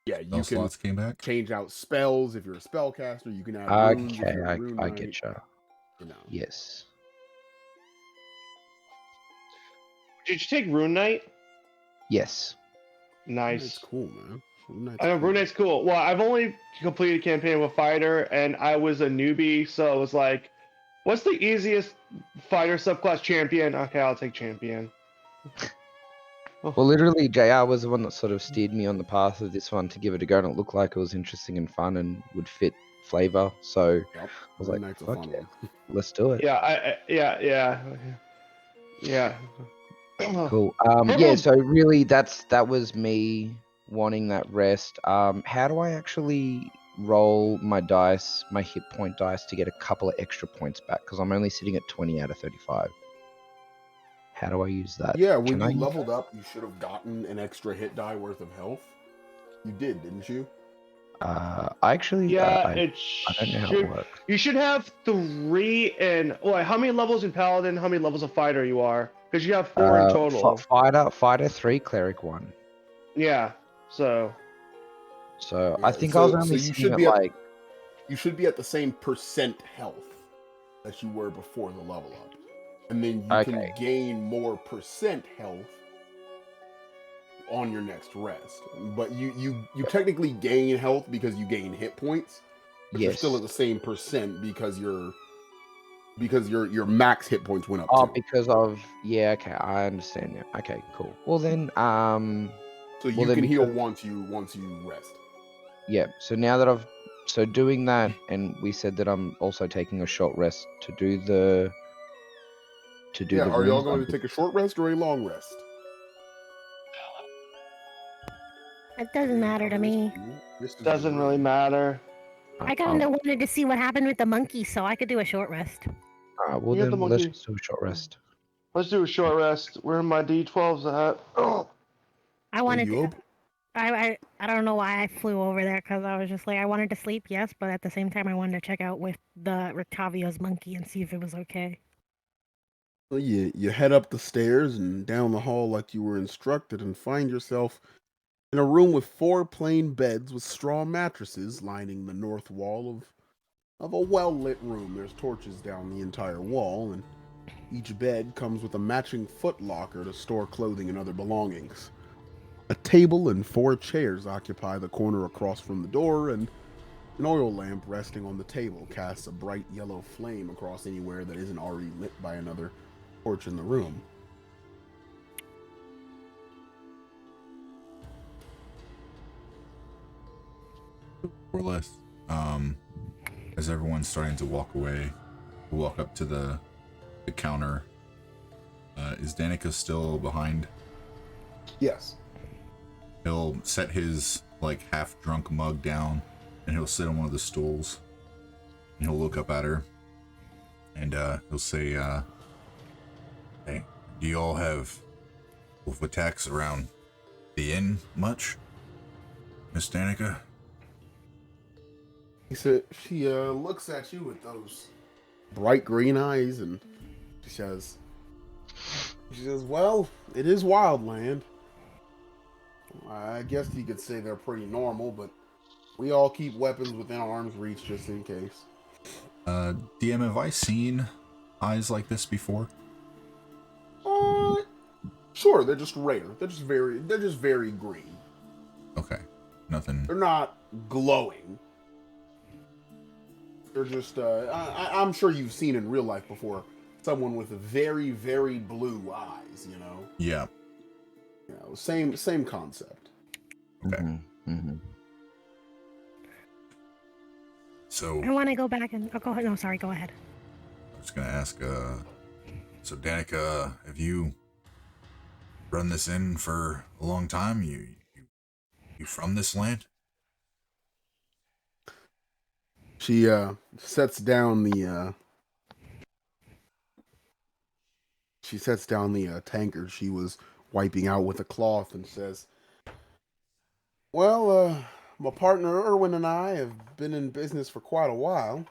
yeah, you can slots came back. change out spells if you're a spellcaster. You can add runes if Okay, you're a rune I knight, get you. you know. Yes. Did you take Rune Knight? Yes. Nice. It's cool, man. I know Rune Knight's cool. Well, I've only completed a campaign with Fighter, and I was a newbie, so it was like, what's the easiest Fighter subclass champion? Okay, I'll take champion. Well, literally, JR was the one that sort of steered me on the path of this one to give it a go, and it looked like it was interesting and fun and would fit flavor. So I was like, fuck yeah, let's do it. Yeah. Cool. Yeah. So really, that was me wanting that rest. How do I actually roll my dice, my hit point dice, to get a couple of extra points back? Because I'm only sitting at 20 out of 35. How do I use that? Yeah, when Can I you use leveled up, you should have gotten an extra hit die worth of health. You did, didn't you? I actually, Yeah, I don't know how it works. You should have 3 in. Wait, how many levels in Paladin? How many levels of Fighter you are? Because you have 4 in total. Fighter 3, Cleric 1. Yeah. So. So Yeah, I think I was so only you seeing should it be like. you should be at the same percent health that you were before the level up, and then you can Okay. gain more percent health on your next rest. But you technically gain health because you gain hit points, but you're still Yes. at the same percent because your max hit points went up Oh, too. because of yeah. Okay, I understand now. Okay, cool. Well then, So you well then can heal because once you rest. yeah. So now that so doing that, and we said that I'm also taking a short rest to do the Yeah, are y'all wounds. going to take a short rest or a long rest? It doesn't matter to me. Doesn't really matter. I kind of wanted to see what happened with the monkey, so I could do a short rest. Well You got the then, let's monkey. just do a short rest. Let's do a short rest. Where are my D12s at? Oh. I wanted you to. I don't know why I flew over there because I was just like I wanted to sleep, yes, but at the same time I wanted to check out with the Rictavio's monkey and see if it was okay. Well, you head up the stairs and down the hall like you were instructed and find yourself in a room with 4 plain beds with straw mattresses lining the north wall of a well-lit room. There's torches down the entire wall, and each bed comes with a matching foot locker to store clothing and other belongings. A table and 4 chairs occupy the corner across from the door, and an oil lamp resting on the table casts a bright yellow flame across anywhere that isn't already lit by another torch in the room. More or less. As everyone's starting to walk away, we'll walk up to the counter. Is Danica still behind? Yes. He'll set his like half-drunk mug down, and he'll sit on one of the stools. And he'll look up at her, and he'll say, "Hey, do you all have wolf attacks around the inn much, Miss Danica?" She looks at you with those bright green eyes, and she says, "Well, it is Wildland. I guess you could say they're pretty normal, but we all keep weapons within arm's reach just in case." DM, have I seen eyes like this before? Sure, they're just rare. They're just very green. Okay, nothing. They're not glowing. They're just, I'm sure you've seen in real life before someone with very, very blue eyes, you know? Yeah. You know, same concept. Okay. Mm-hmm. So I want to go back and go ahead. No, sorry, go ahead. I was gonna ask, so Danica, have you run this inn for a long time? You from this land? She sets down the tankard she was wiping out with a cloth and says, "Well, my partner Erwin and I have been in business for quite a while."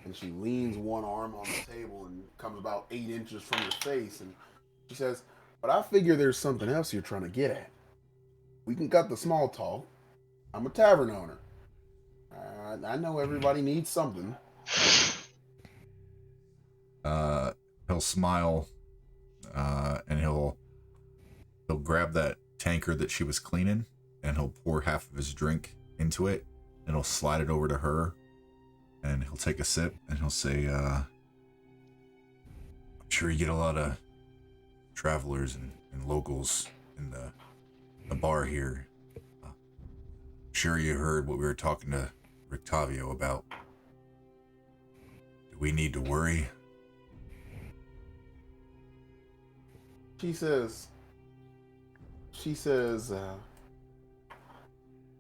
And she leans one arm on the table and comes about 8 inches from her face, and she says, "But I figure there's something else you're trying to get at. We can cut the small talk. I'm a tavern owner. I know everybody needs something." He'll smile, and he'll grab that tankard that she was cleaning, and he'll pour half of his drink into it, and he'll slide it over to her, and he'll take a sip, and he'll say, "I'm sure you get a lot of travelers and locals in the bar here. Sure you heard what we were talking to Rictavio about. Do we need to worry?" She says,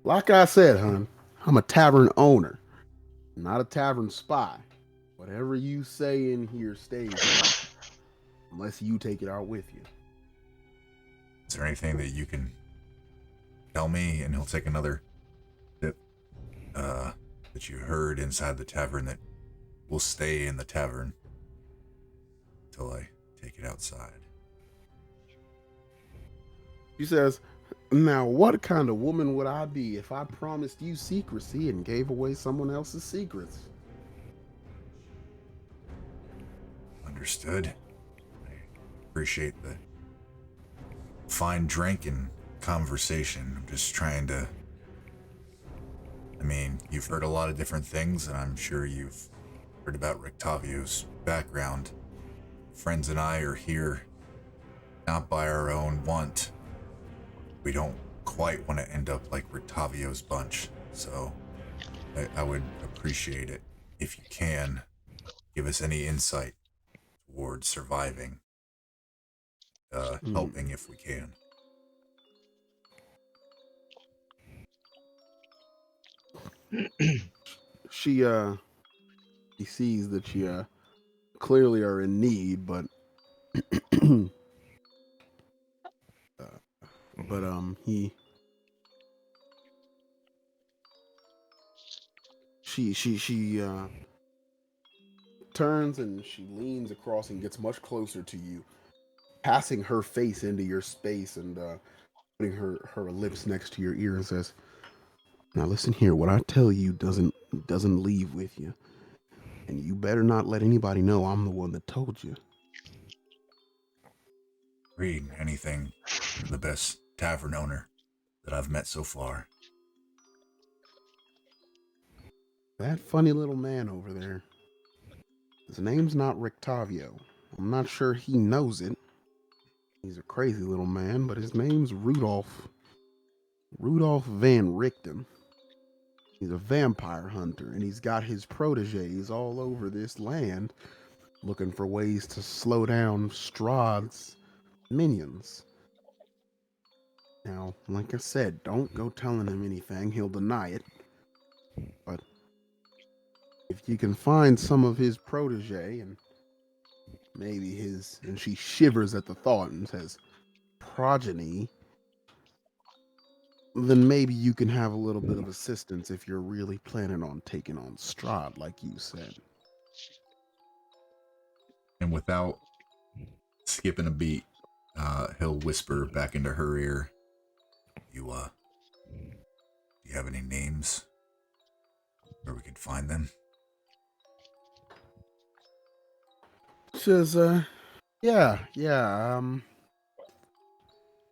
"Like I said, hon, I'm a tavern owner, not a tavern spy. Whatever you say in here stays. unless you take it out with you. Is there anything that you can tell me? And he'll take another sip that you heard inside the tavern that will stay in the tavern until I take it outside. She says, now what kind of woman would I be if I promised you secrecy and gave away someone else's secrets? Understood. I appreciate the fine drink and conversation. I'm just trying to... I mean, you've heard a lot of different things, and I'm sure you've heard about Rictavio's background. Friends and I are here not by our own want. We don't quite want to end up like Rictavio's bunch, so I would appreciate it if you can give us any insight towards surviving, helping if we can. She sees that you clearly are in need, but she turns and she leans across and gets much closer to you, passing her face into your space and putting her lips next to your ear and says, now listen here, what I tell you doesn't leave with you. And you better not let anybody know I'm the one that told you. Read anything for the best tavern owner that I've met so far. That funny little man over there, his name's not Rictavio. I'm not sure he knows it. He's a crazy little man, but his name's Rudolph. Rudolph Van Richten. He's a vampire hunter, and he's got his proteges all over this land looking for ways to slow down Strahd's minions. Now, like I said, don't go telling him anything. He'll deny it. But if you can find some of his protege and maybe his, and she shivers at the thought and says, progeny, then maybe you can have a little bit of assistance if you're really planning on taking on Strahd, like you said. And without skipping a beat, he'll whisper back into her ear, You have any names where we could find them? She says, yeah, I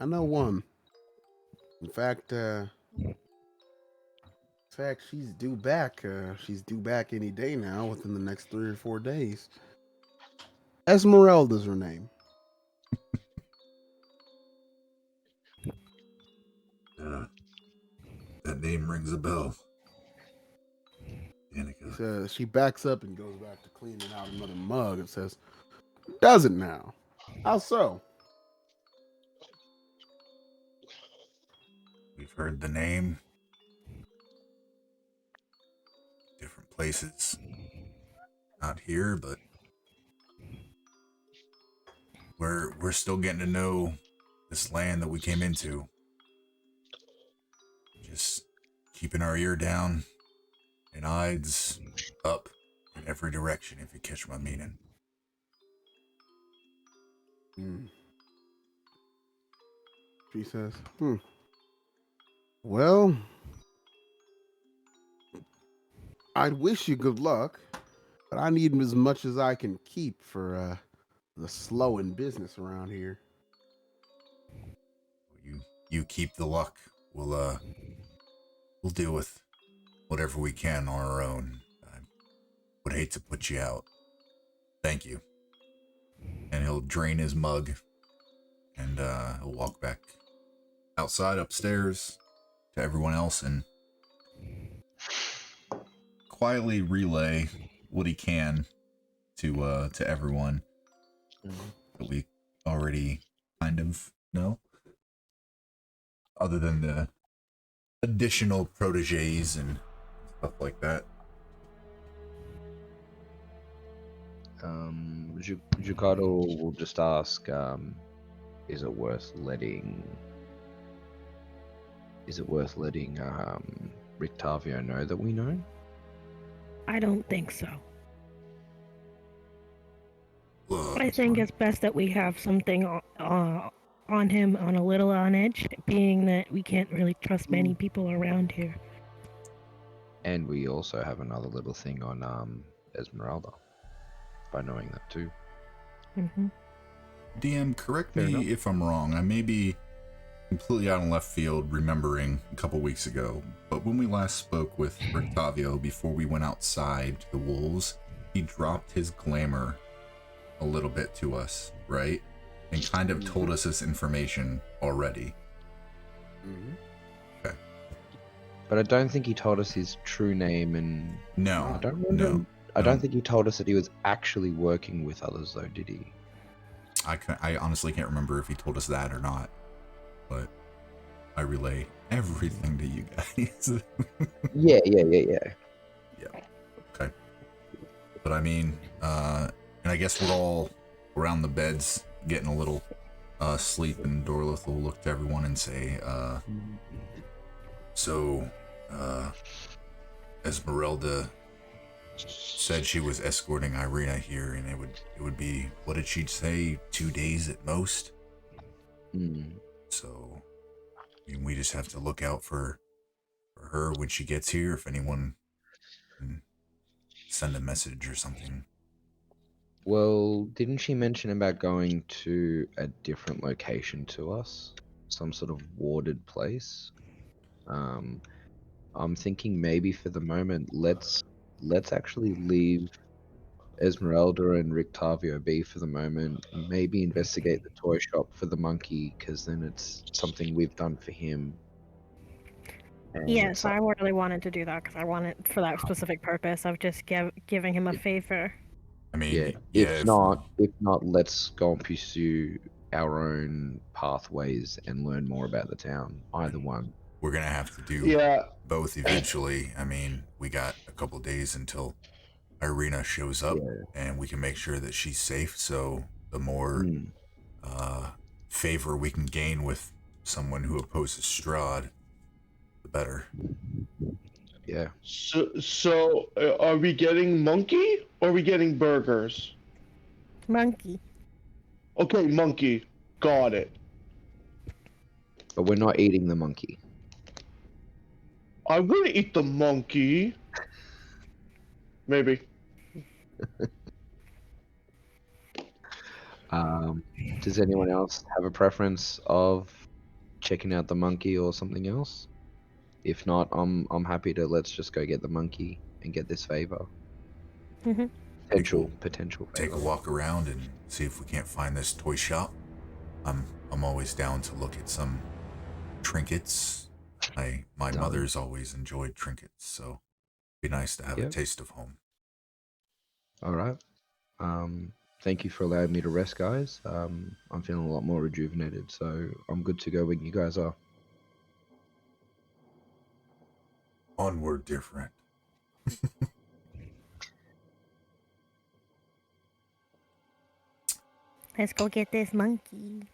know one. In fact, she's due back. She's due back any day now, within the next 3 or 4 days. Esmeralda's her name. That name rings a bell. Danica. Says she backs up and goes back to cleaning out another mug and says, does it now? How so? We've heard the name. Different places. Not here, but we're still getting to know this land that we came into. Just keeping our ear down and eyes up in every direction, if you catch my meaning. She says, well, I'd wish you good luck, but I need as much as I can keep for the slow in business around here. You keep the luck. We'll deal with whatever we can on our own. I would hate to put you out. Thank you. And he'll drain his mug, and he'll walk back outside upstairs to everyone else and quietly relay what he can to everyone that we already kind of know, other than the additional proteges and stuff like that. Jukado will just ask, is it worth letting Rictavio know that we know? I don't think so. Well, I think it's best that we have something on him on a little on edge, being that we can't really trust many people around here. And we also have another little thing on Esmeralda, by knowing that too. Mm-hmm. DM, correct Fair me enough. if I'm wrong. I may be completely out in left field remembering a couple weeks ago, but when we last spoke with Rictavio before we went outside to the wolves, he dropped his glamour a little bit to us, right? And kind of told us this information already. Mm-hmm. But I don't think he told us his true name, and I No, don't remember. no. I don't think he told us that he was actually working with others, though, did he? I honestly can't remember if he told us that or not, but I relay everything to you guys. Yeah. Okay. But I mean, and I guess we're all around the beds getting a little sleep, and Dorlith will look to everyone and say, so, Esmeralda said she was escorting Irina here, and it would be, what did she say, 2 days at most? So, I mean, we just have to look out for her when she gets here, if anyone can send a message or something. Well, didn't she mention about going to a different location to us? Some sort of warded place? I'm thinking maybe for the moment, let's actually leave Esmeralda and Rictavio be for the moment. Maybe investigate the toy shop for the monkey, because then it's something we've done for him. And Yes, it's I really wanted to do that because I wanted for that specific purpose of just giving him a favor. I mean, yeah. If not, let's go and pursue our own pathways and learn more about the town. Either one. we're gonna have to do Yeah, both eventually. I mean, we got a couple days until Irina shows up, and we can make sure that she's safe. So the more favor we can gain with someone who opposes Strahd, the better. Yeah. So are we getting monkey or are we getting burgers? Monkey. Okay, monkey. Got it. But we're not eating the monkey. I wouldn't eat the monkey. Maybe. Does anyone else have a preference of checking out the monkey or something else? If not, I'm happy to let's just go get the monkey and get this favor. Mm-hmm. Potential Take favor. a walk around and see if we can't find this toy shop. I'm always down to look at some trinkets. My Done. mother's always enjoyed trinkets, so it'd be nice to have a taste of home. All right. Thank you for allowing me to rest, guys. I'm feeling a lot more rejuvenated, so I'm good to go when you guys are. Onward, dear friend. Let's go get this monkey.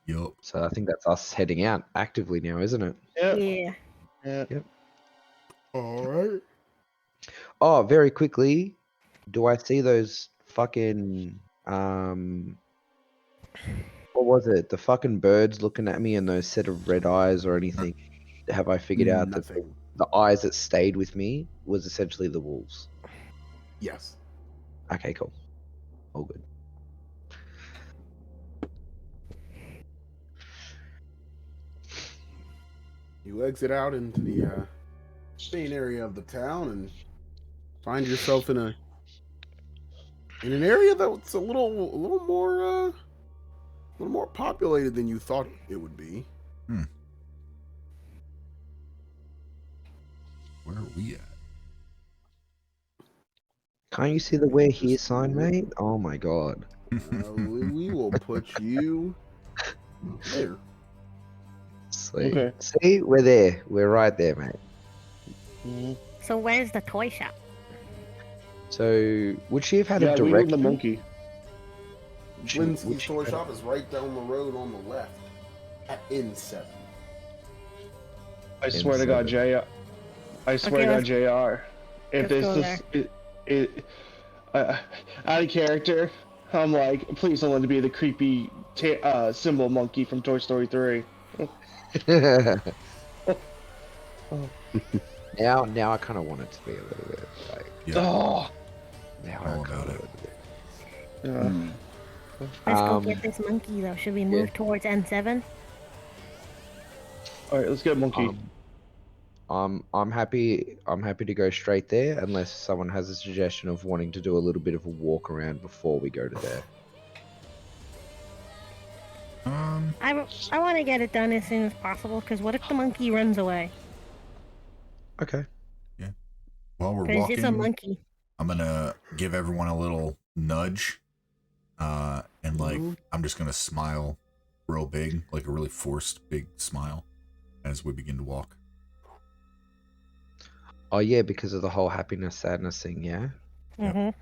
Yup. So I think that's us heading out actively now, isn't it? Yeah. Yep. All right. Oh, very quickly, do I see those fucking what was it? The fucking birds looking at me and those set of red eyes or anything? Have I figured out that Nothing. the eyes that stayed with me was essentially the wolves? Yes. Okay, cool. All good. You exit out into the main area of the town and find yourself in an area that's a little more populated than you thought it would be. Where are we at? Can't you see the "We're Here" sign, mate? Oh my god. We will put you there. Sweet. Okay. See, we're there. We're right there, mate. So where's the toy shop? So would she have had a Yeah, we were direction? the monkey. Would she- would Blinsky's she toy have- shop is right down the road on the left at N7. I swear to God, Inside. JR. I swear Okay, to God, JR. If let's this go is out of character, I'm like, please don't let it be the creepy symbol monkey from Toy Story 3. now I kind of want it to be a little bit like. Yeah, Oh, Now all I kinda about it. want it. yeah. Let's go Um, get this monkey though. Should we move towards N7? All right, let's get monkey. I'm happy. I'm happy to go straight there, unless someone has a suggestion of wanting to do a little bit of a walk around before we go to there. I want to get it done as soon as possible. Because what if the monkey runs away? Okay. While we're Because it's a walking, monkey. I'm gonna give everyone a little nudge, and like I'm just gonna smile real big, like a really forced big smile, as we begin to walk. Oh yeah, because of the whole happiness sadness thing. Yeah. Mm-hmm.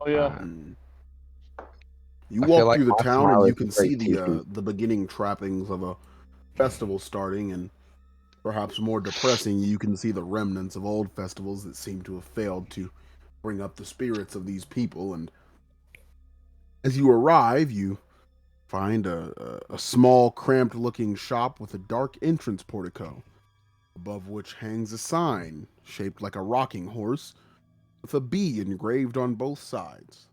Oh yeah. You I feel walk like through the my town smile and you is can very see toothy. the beginning trappings of a festival starting, and perhaps more depressing, you can see the remnants of old festivals that seem to have failed to bring up the spirits of these people. And as you arrive, you find a small, cramped-looking shop with a dark entrance portico, above which hangs a sign shaped like a rocking horse with a bee engraved on both sides.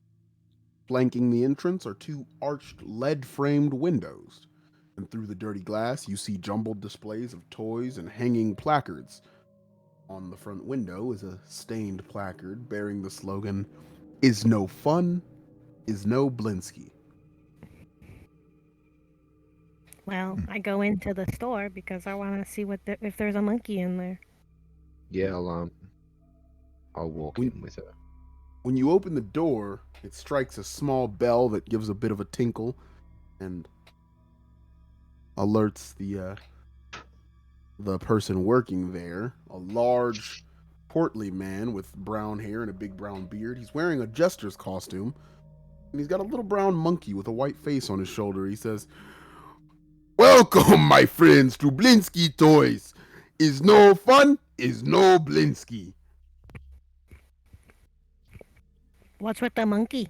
Flanking the entrance are two arched, lead-framed windows, and through the dirty glass you see jumbled displays of toys and hanging placards. On the front window is a stained placard bearing the slogan, "Is no fun, is no Blinsky." Well, I go into the store because I want to see if there's a monkey in there. Yeah, I'll walk When, in with her. when you open the door, it strikes a small bell that gives a bit of a tinkle and alerts the person working there, a large, portly man with brown hair and a big brown beard. He's wearing a jester's costume, and he's got a little brown monkey with a white face on his shoulder. He says, "Welcome, my friends, to Blinsky Toys. Is no fun, is no Blinsky." What's with the monkey?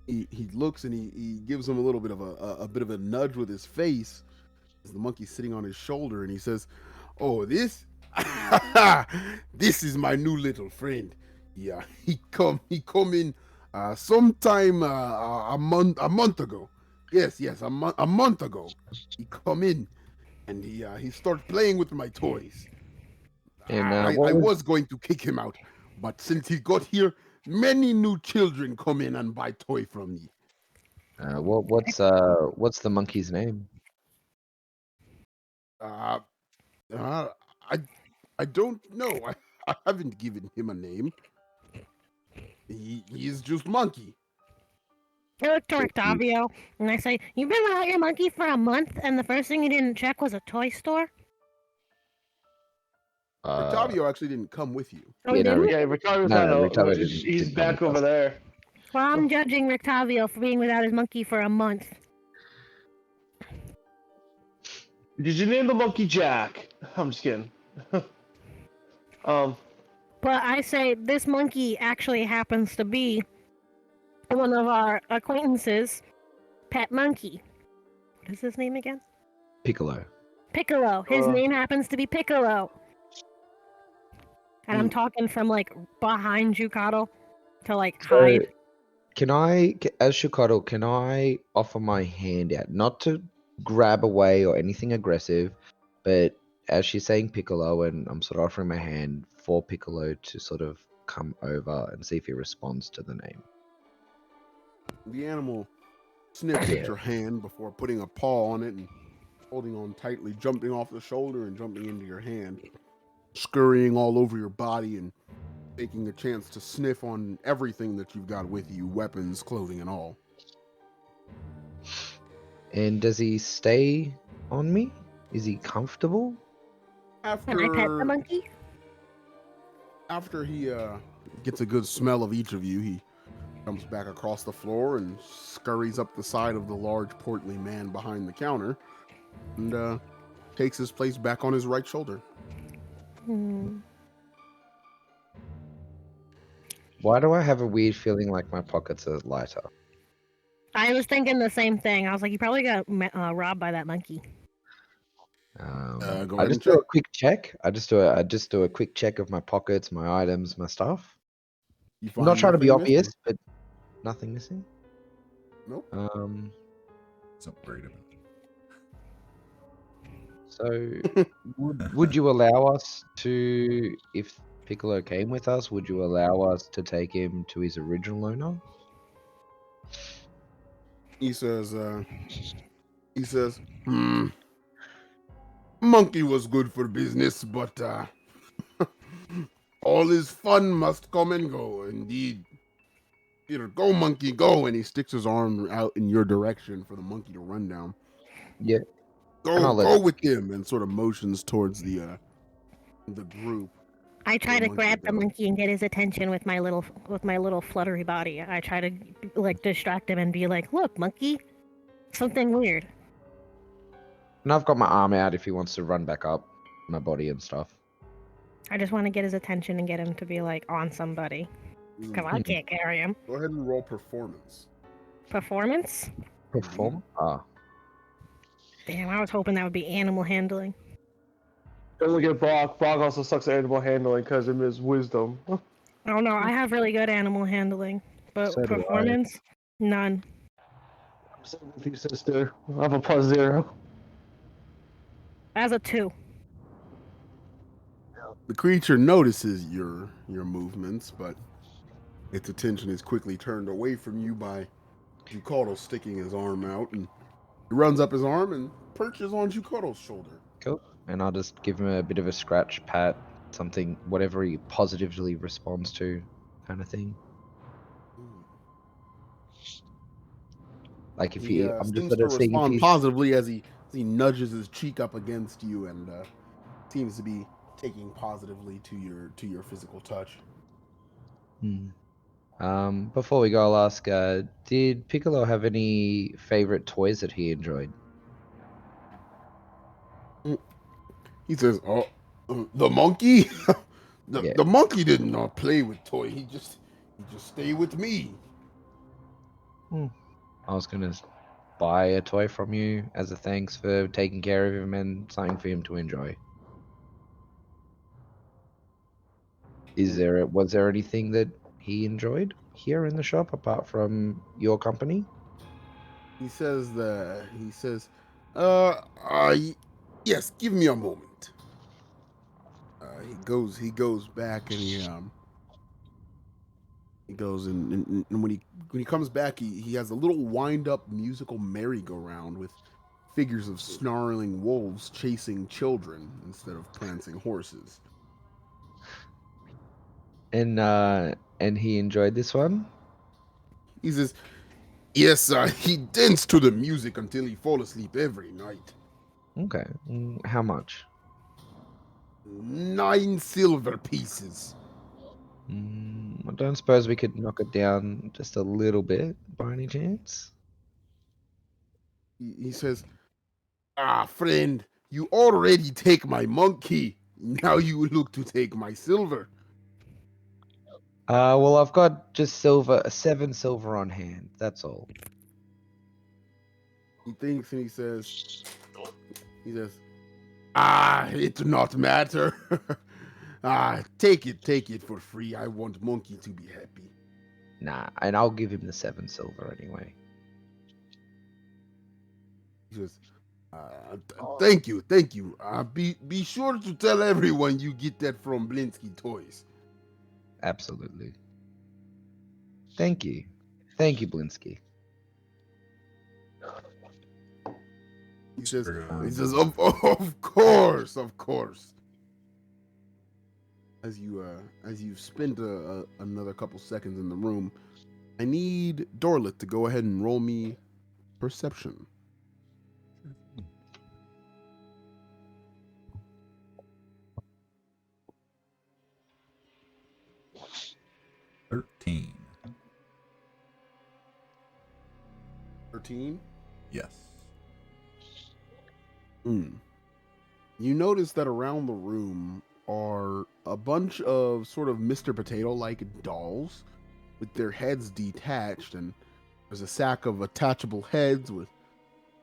He looks and he gives him a little bit of a bit of a nudge with his face as the monkey's sitting on his shoulder, and he says, "Oh, this this is my new little friend. Yeah, he come in sometime a month ago. Yes, a month ago. He come in and he started playing with my toys. And I what was was going to kick him out, but since he got here, many new children come in and buy toy from me. what's the monkey's name? Uh, uh I don't know. I haven't given him a name. He is just Monkey. I look to So Octavio and I say, "You've been without your monkey for a month, and the first thing you didn't check was a toy store." Octavio actually didn't come with you. Oh, Yeah, he no, didn't? Yeah, Ricardo's no, not no, out. Ricardo He's didn't come back with over us. there. Well, I'm judging Octavio for being without his monkey for a month. Did you name the monkey Jack? I'm just kidding. But I say this monkey actually happens to be one of our acquaintances' pet monkey. What is his name again? Piccolo. Piccolo. His name happens to be Piccolo. And I'm talking from like behind Jucado to like hide. Can I, as Shikado, can I offer my hand out? Not to grab away or anything aggressive, but as she's saying Piccolo, and I'm sort of offering my hand for Piccolo to sort of come over and see if he responds to the name. The animal sniffs Yeah. at your hand before putting a paw on it and holding on tightly, jumping off the shoulder and jumping into your hand, scurrying all over your body and taking a chance to sniff on everything that you've got with you, weapons, clothing, and all. And does he stay on me? Is he comfortable? Can I pet the monkey? After he gets a good smell of each of you, he comes back across the floor and scurries up the side of the large, portly man behind the counter and takes his place back on his right shoulder. Hmm. Why do I have a weird feeling like my pockets are lighter? I was thinking the same thing. I was like, you probably got robbed by that monkey. Go I ahead and just do check. a quick check. I just do a quick check of my pockets, my items, my stuff. You I'm not find trying to be nothing missing. obvious, but nothing missing. Nope. Something great about So would you allow us to, if Piccolo came with us, would you allow us to take him to his original owner? He says, monkey was good for business, but all his fun must come and go. Indeed. Peter, go, monkey, go. And he sticks his arm out in your direction for the monkey to run down. Yeah. And Go, I'll let go with him, and sort of motions towards the group. I try to monkey grab the go. monkey and get his attention with my little fluttery body. I try to like distract him and be like, "Look, monkey, something weird." And I've got my arm out if he wants to run back up my body and stuff. I just want to get his attention and get him to be like on somebody. Cause I can't carry him. Go ahead and roll performance. Performance? Perform? Ah. Damn, I was hoping that would be animal handling. Don't look at Brock. Brock also sucks at animal handling because of his wisdom. Oh no, I have really good animal handling, but So do I. performance, none. I'm so with you, sister. I have a +0. As a 2. The creature notices your movements, but its attention is quickly turned away from you by Jukoto sticking his arm out, and he runs up his arm and perches on Jukoto's shoulder. Cool. And I'll just give him a bit of a scratch, pat, something, whatever he positively responds to, kind of thing. Like if He I'm just seems sort to of seeing if respond he's positively as he nudges his cheek up against you, and seems to be taking positively to your physical touch. Before we go, I'll ask, did Piccolo have any favorite toys that he enjoyed? He says, "Oh, the monkey? Yeah. The monkey did not play with toy. He just stay with me." I was gonna buy a toy from you as a thanks for taking care of him and something for him to enjoy. Was there anything that he enjoyed here in the shop apart from your company? He says, uh, uh, yes, give me a moment. He goes back and he goes and when he comes back, he has a little wind up musical merry-go-round with figures of snarling wolves chasing children instead of prancing horses. And he enjoyed this one? He says, yes, he danced to the music until he fall asleep every night. Okay. How much? 9 silver pieces. I don't suppose we could knock it down just a little bit by any chance? He says, friend, you already take my monkey. Now you look to take my silver. Well, I've got just 7 silver on hand. That's all. He thinks and he says, it not matter. Take it for free. I want monkey to be happy. Nah, and I'll give him the 7 silver anyway. He says, thank you. Be sure to tell everyone you get that from Blinsky Toys. Absolutely. Thank you, Blinsky. He says, of course. As you've spent another couple seconds in the room, I need Dorlit to go ahead and roll me perception. 13. 13. Yes. Hmm. You notice that around the room are a bunch of sort of Mr. Potato-like dolls with their heads detached, and there's a sack of attachable heads with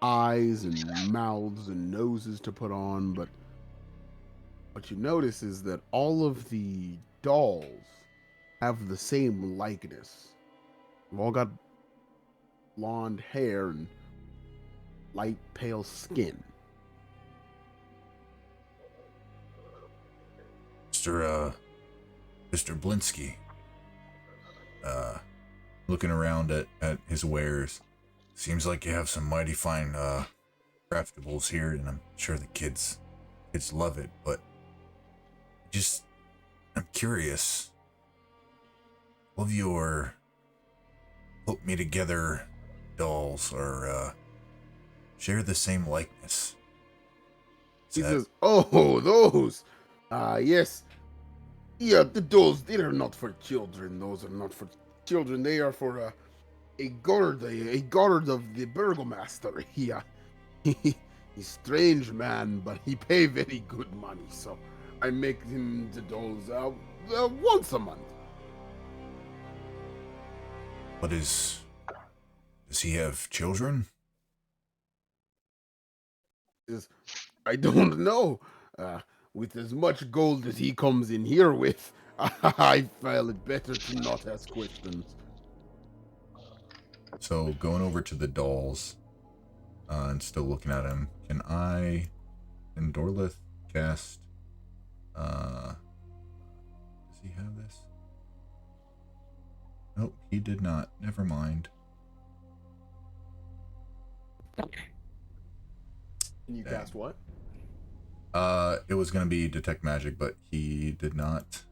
eyes and mouths and noses to put on. But what you notice is that all of the dolls have the same likeness. They've all got blonde hair and light pale skin. Mr. Blinsky, looking around at his wares, seems like you have some mighty fine craftables here, and I'm sure the kids love it. But I'm curious. All of your put me together dolls are share the same likeness. He says, "Oh, those. Yes. Yeah, the dolls, they are not for children. Those are not for children. They are for a guard of the burgomaster. He's strange man, but he pay very good money. So I make him the dolls once a month." Does he have children? I don't know. With as much gold as he comes in here with, I feel it better to not ask questions. So going over to the dolls and still looking at him, can Dorlith cast? Does he have this? Nope, he did not. Never mind. Can you cast what? It was gonna be detect magic, but he did not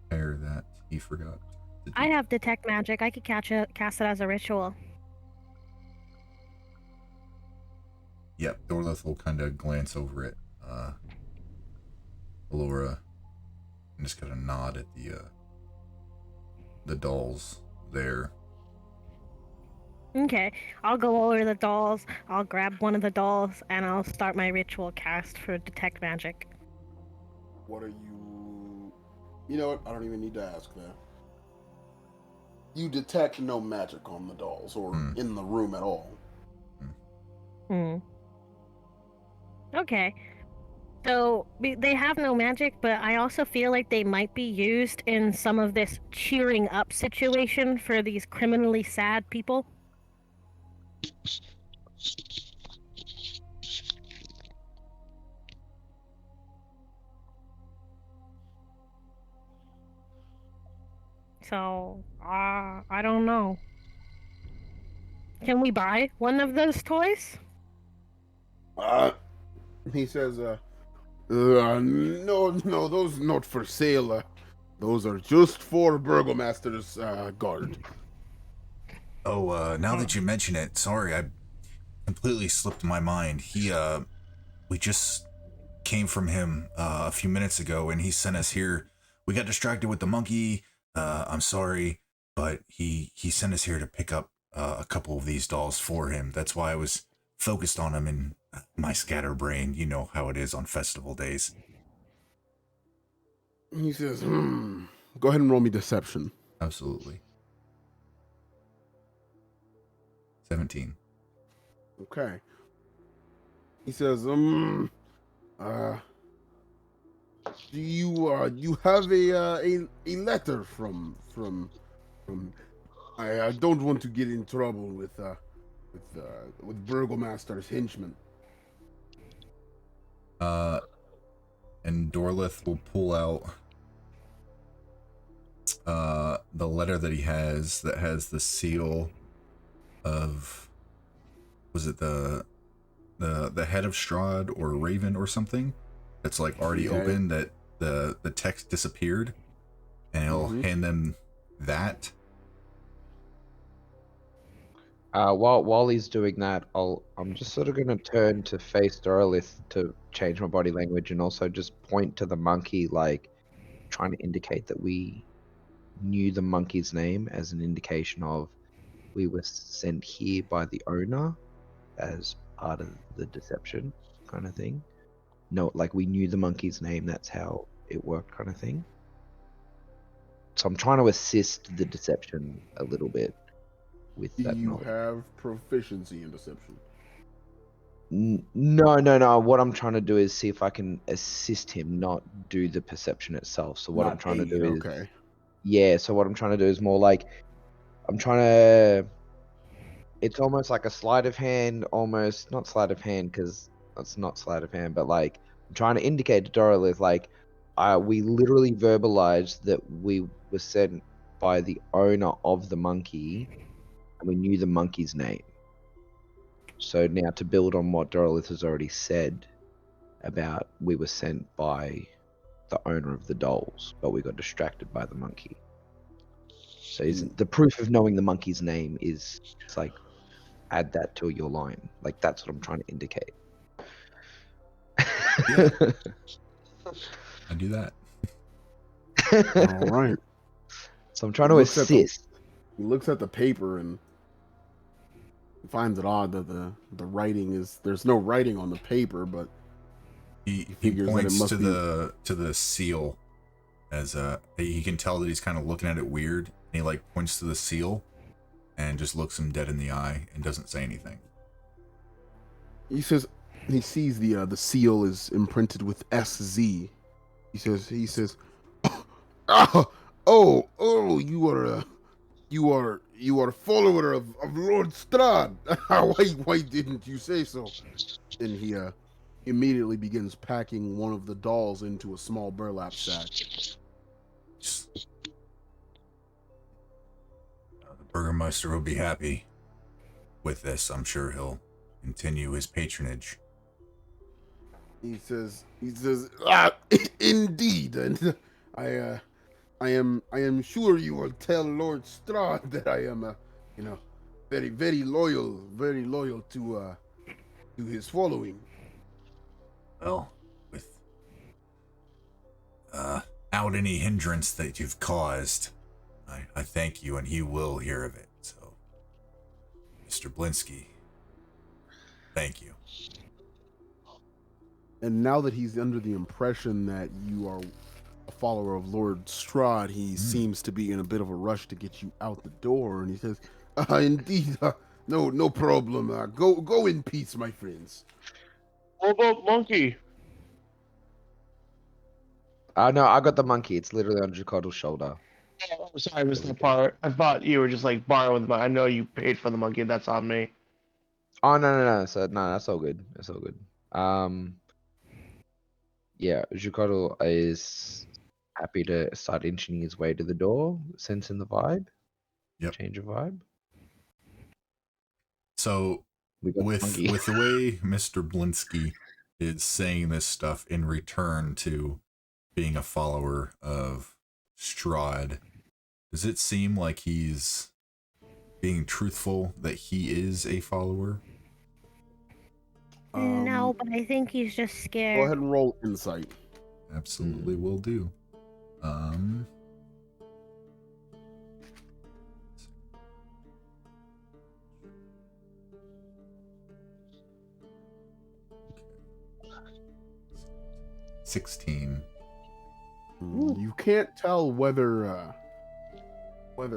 pair that. He forgot. I have detect magic. I could cast it as a ritual. Yep, Dorlith will kind of glance over it. Laura, and just kind of nod at the dolls there. Okay, I'll go over the dolls, I'll grab one of the dolls, and I'll start my ritual cast for detect magic. What are you... You know what? I don't even need to ask that. You detect no magic on the dolls or in the room at all. Okay. So, they have no magic, but I also feel like they might be used in some of this cheering up situation for these criminally sad people. So, I don't know. Can we buy one of those toys? He says, no, those not for sale. Those are just for Burgomaster's guard. Oh, now that you mention it, sorry, I completely slipped my mind. We just came from him a few minutes ago, and he sent us here. We got distracted with the monkey. I'm sorry, but he sent us here to pick up a couple of these dolls for him. That's why I was focused on him in my scatterbrain. You know how it is on festival days. He says, go ahead and roll me deception. Absolutely. 17. Okay. He says, do you have a letter from I don't want to get in trouble with Burgomaster's henchmen. And Dorlith will pull out the letter that he has that has the seal of, was it the head of Strahd or Raven or something that's like already open, that the text disappeared, and he'll hand them that. While he's doing that, I'm just sort of gonna turn to face Dorlith to change my body language and also just point to the monkey, like trying to indicate that we knew the monkey's name as an indication of we were sent here by the owner as part of the deception kind of thing. No, like we knew the monkey's name, that's how it worked kind of thing. So I'm trying to assist the deception a little bit with Do that you knowledge. have proficiency in deception? No. What I'm trying to do is see if I can assist him, not do the perception itself. So what I'm Not trying to aid, do is, okay. yeah. So what I'm trying to do is more like I'm trying to. It's almost like a sleight of hand, almost not sleight of hand because that's not sleight of hand, but like I'm trying to indicate to Dorolith like, we literally verbalized that we were sent by the owner of the monkey, and we knew the monkey's name. So now to build on what Dorolith has already said about we were sent by the owner of the dolls, but we got distracted by the monkey. So isn't the proof of knowing the monkey's name is it's like add that to your line. Like that's what I'm trying to indicate. Yeah. I do that. All right. So I'm trying to assist. He looks at the paper and finds it odd that the writing is there's no writing on the paper, but He figures that it points must to be- the seal as he can tell that he's kind of looking at it weird. And he like points to the seal and just looks him dead in the eye and doesn't say anything. he says he sees the seal is imprinted with SZ. He says, oh, you are a follower of Lord Strahd. why didn't you say so? And he immediately begins packing one of the dolls into a small burlap sack. The Burgermeister will be happy with this. I'm sure he'll continue his patronage. He says, indeed, and I am sure you will tell Lord Strahd that I am, very loyal to his following. Well, without any hindrance that you've caused, I thank you, and he will hear of it. So, Mr. Blinsky, thank you. And now that he's under the impression that you are a follower of Lord Strahd, he seems to be in a bit of a rush to get you out the door. And he says, indeed, no problem. Go in peace, my friends. What about monkey? No, I got the monkey. It's literally on Jakoto's shoulder. Oh, sorry, I missed that part. I thought you were just like borrowing the monkey. I know you paid for the monkey. That's on me. Oh no. So no, that's all good. That's all good. Yeah, Jakoto is happy to start inching his way to the door, sensing the vibe. Yep. Change of vibe. So with the way Mr. Blinsky is saying this stuff in return to being a follower of Strahd, does it seem like he's being truthful that he is a follower? No, but I think he's just scared. Go ahead and roll insight. Absolutely will do. Okay. 16. You can't tell whether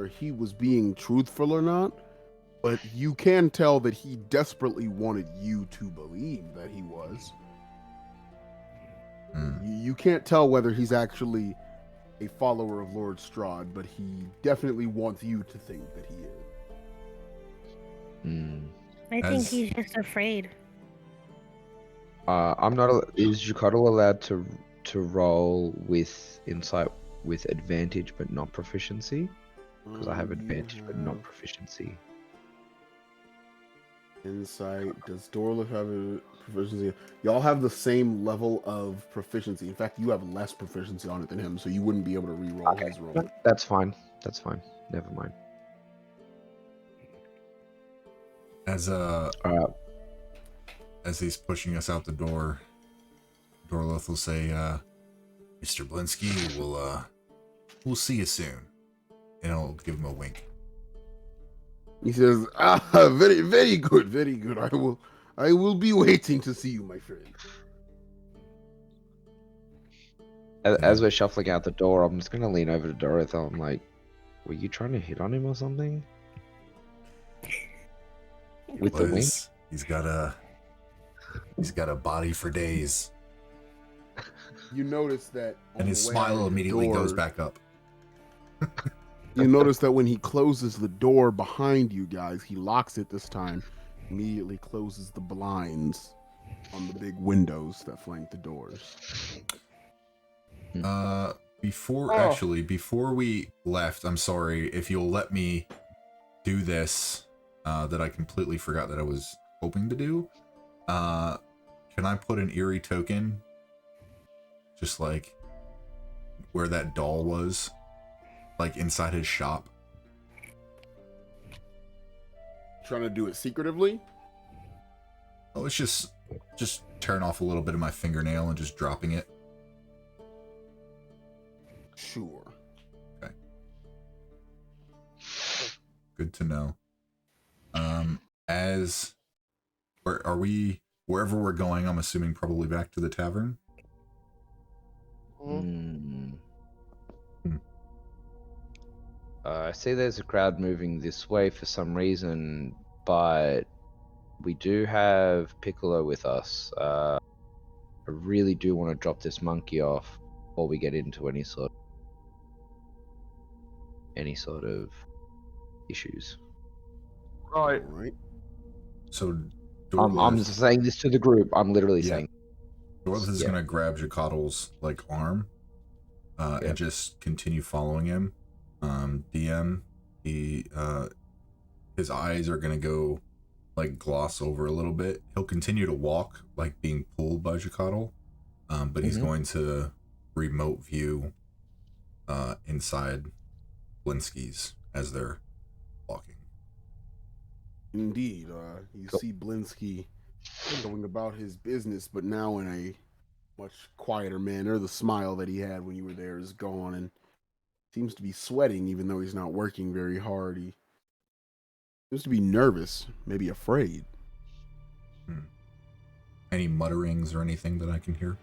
he was being truthful or not, but you can tell that he desperately wanted you to believe that he was. You can't tell whether he's actually a follower of Lord Strahd, but he definitely wants you to think that he is. I think he's just afraid. I'm not. Is Jakoto allowed to roll with insight with advantage but not proficiency? Because I have advantage but not proficiency. Insight. Does Dorlith have a proficiency? Y'all have the same level of proficiency. In fact, you have less proficiency on it than him, so you wouldn't be able to re-roll his roll. That's fine. Never mind. As he's pushing us out the door, Dorloth will say, Mr. Blinsky, we'll see you soon. and I'll give him a wink. He says, very, very good, very good. I will be waiting to see you, my friend. As we're shuffling out the door, I'm just gonna lean over to Dorothy. I'm like, "Were you trying to hit on him or something?" With the wink? He's got a body for days. You notice that, And his smile immediately goes back up. You notice that when he closes the door behind you guys, he locks it this time. Immediately closes the blinds on the big windows that flank the doors. Before we left, I'm sorry if you'll let me do this that I completely forgot that I was hoping to do. Can I put an eerie token just like where that doll was, like inside his shop? Trying to do it secretively? Oh, it's just tearing off a little bit of my fingernail and just dropping it. Sure. Okay. Good to know. Where are we? Wherever we're going, I'm assuming probably back to the tavern. I see there's a crowd moving this way for some reason, but we do have Piccolo with us. I really do want to drop this monkey off before we get into any sort of issues. Right. All right. So I'm just saying this to the group. I'm literally saying. Dorth is gonna grab Jacottle's like arm, and just continue following him. DM, his eyes are gonna go like gloss over a little bit. He'll continue to walk like being pulled by Jacottle, but he's going to remote view inside Blinsky's as they're walking. Indeed. You see Blinsky going about his business, but now in a much quieter manner. The smile that he had when you were there is gone, and seems to be sweating even though he's not working very hard. He seems to be nervous, maybe afraid. Any mutterings or anything that I can hear?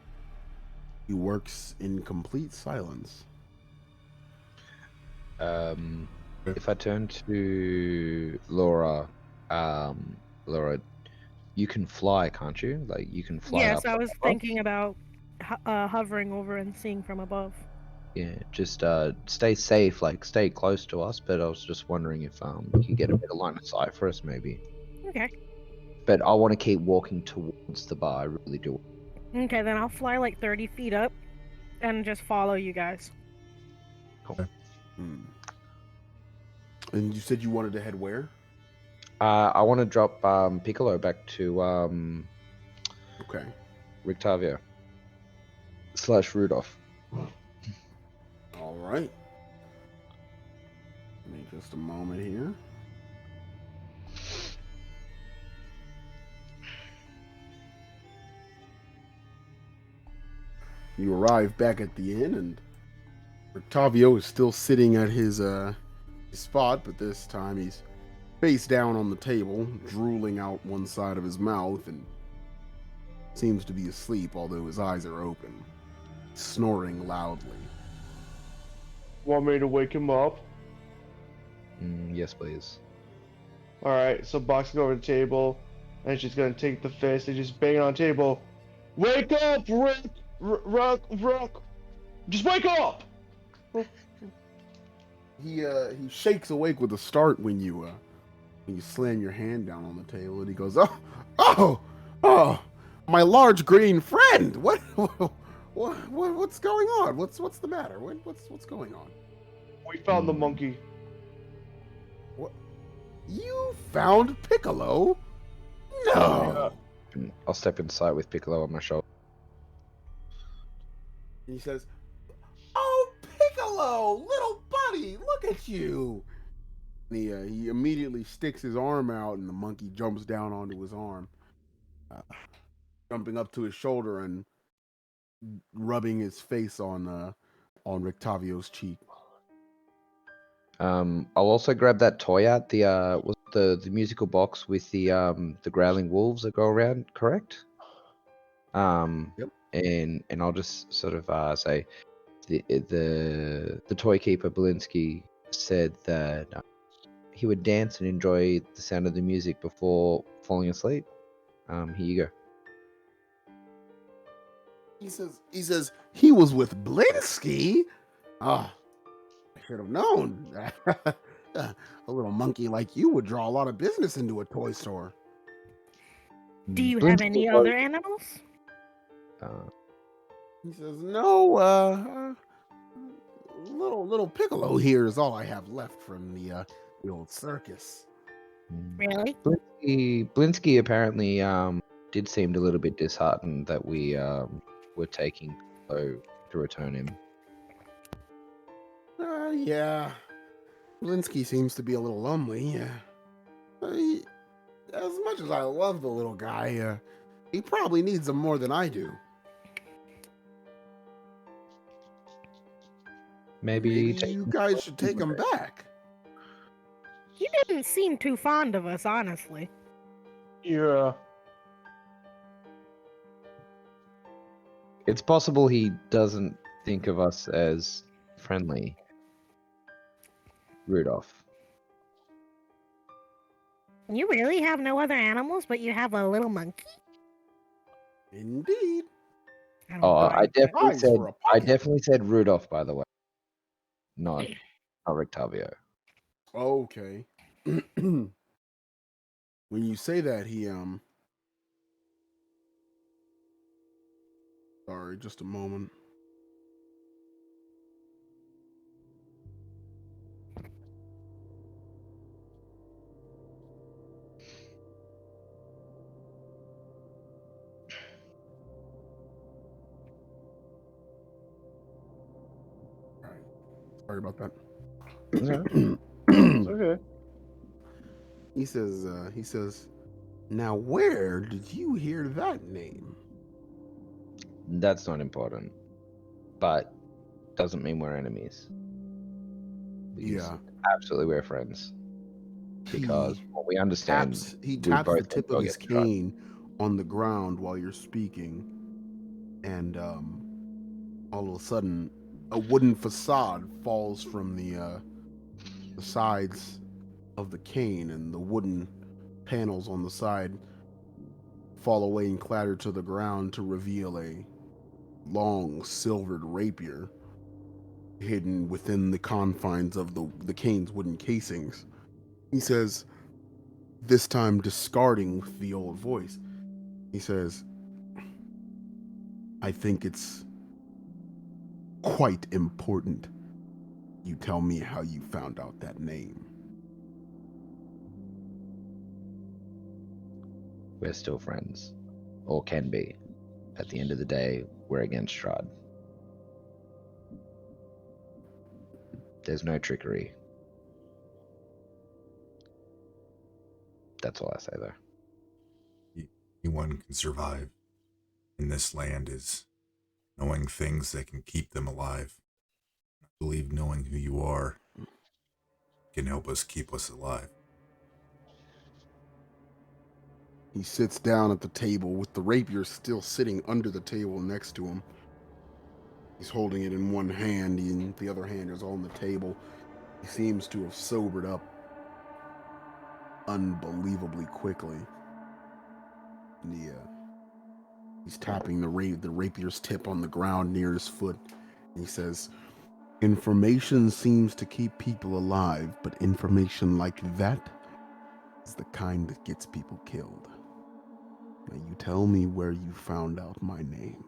He works in complete silence. If I turn to Laura, Laura, you can fly, can't you? Like, you can fly up. Yes, I was thinking about hovering over and seeing from above. Yeah, just stay safe, like stay close to us. But I was just wondering if you can get a better line of sight for us, maybe. Okay. But I want to keep walking towards the bar. I really do. Okay, then I'll fly like 30 feet up and just follow you guys. Cool. And you said you wanted to head where? I want to drop Piccolo back to Okay. Rictavio / Rudolph. All right. Give me just a moment here. You arrive back at the inn, and Octavio is still sitting at his spot, but this time he's face down on the table, drooling out one side of his mouth, and seems to be asleep, although his eyes are open, snoring loudly. Want me to wake him up? Yes, please. Alright, so boxing over the table, and she's gonna take the fist and just bang it on the table. Wake up, Rick! Rook! Just wake up! He shakes awake with a start when you slam your hand down on the table, and he goes, "Oh, my large green friend! What's going on? What's the matter? What's going on?" We found the monkey. What? You found Piccolo? No. I'll step inside with Piccolo on my shoulder. And he says, "Oh, Piccolo, little buddy, look at you!" And he immediately sticks his arm out, and the monkey jumps down onto his arm, jumping up to his shoulder and rubbing his face on Rictavio's cheek. I'll also grab that toy out. The musical box with the growling wolves that go around. Correct. Yep. And I'll just sort of say the toy keeper Belinsky said that he would dance and enjoy the sound of the music before falling asleep. Here you go. He says he was with Blinsky. Ah, I should have known. A little monkey like you would draw a lot of business into a toy store. Do you have Blinsky any was, other animals? He says, "No, little Piccolo here is all I have left from the old circus." Really? Blinsky apparently did seem a little bit disheartened that we were taking so to return him. Yeah. Blinsky seems to be a little lonely. Yeah. As much as I love the little guy, he probably needs them more than I do. Maybe You guys should take him back. He didn't seem too fond of us, honestly. Yeah. It's possible he doesn't think of us as friendly. Rudolph. You really have no other animals, but you have a little monkey? Indeed. I don't Oh, I buy that. definitely said Rudolph, by the way. Not Rictavio. Okay. When you say that, sorry, just a moment. Sorry about that. It's okay. He says, now where did you hear that name? That's not important. But doesn't mean we're enemies. Yeah. Absolutely we're friends. Because what we understand, He we taps both the tip of enjoy his getting drunk. cane on the ground while you're speaking, and all of a sudden, a wooden facade falls from the sides of the cane, and the wooden panels on the side fall away and clatter to the ground to reveal a long silvered rapier hidden within the confines of the cane's wooden casings. He says, this time discarding with the old voice, he says, I think it's quite important you tell me how you found out that name. We're still friends. Or can be. At the end of the day, we're against Strahd. There's no trickery. That's all I say, though. Anyone can survive in this land is knowing things that can keep them alive. I believe knowing who you are can help us keep us alive. He sits down at the table with the rapier still sitting under the table next to him. He's holding it in one hand, and the other hand is on the table. He seems to have sobered up unbelievably quickly. And he's tapping the rapier's tip on the ground near his foot. And he says, information seems to keep people alive, but information like that is the kind that gets people killed. Now you tell me where you found out my name.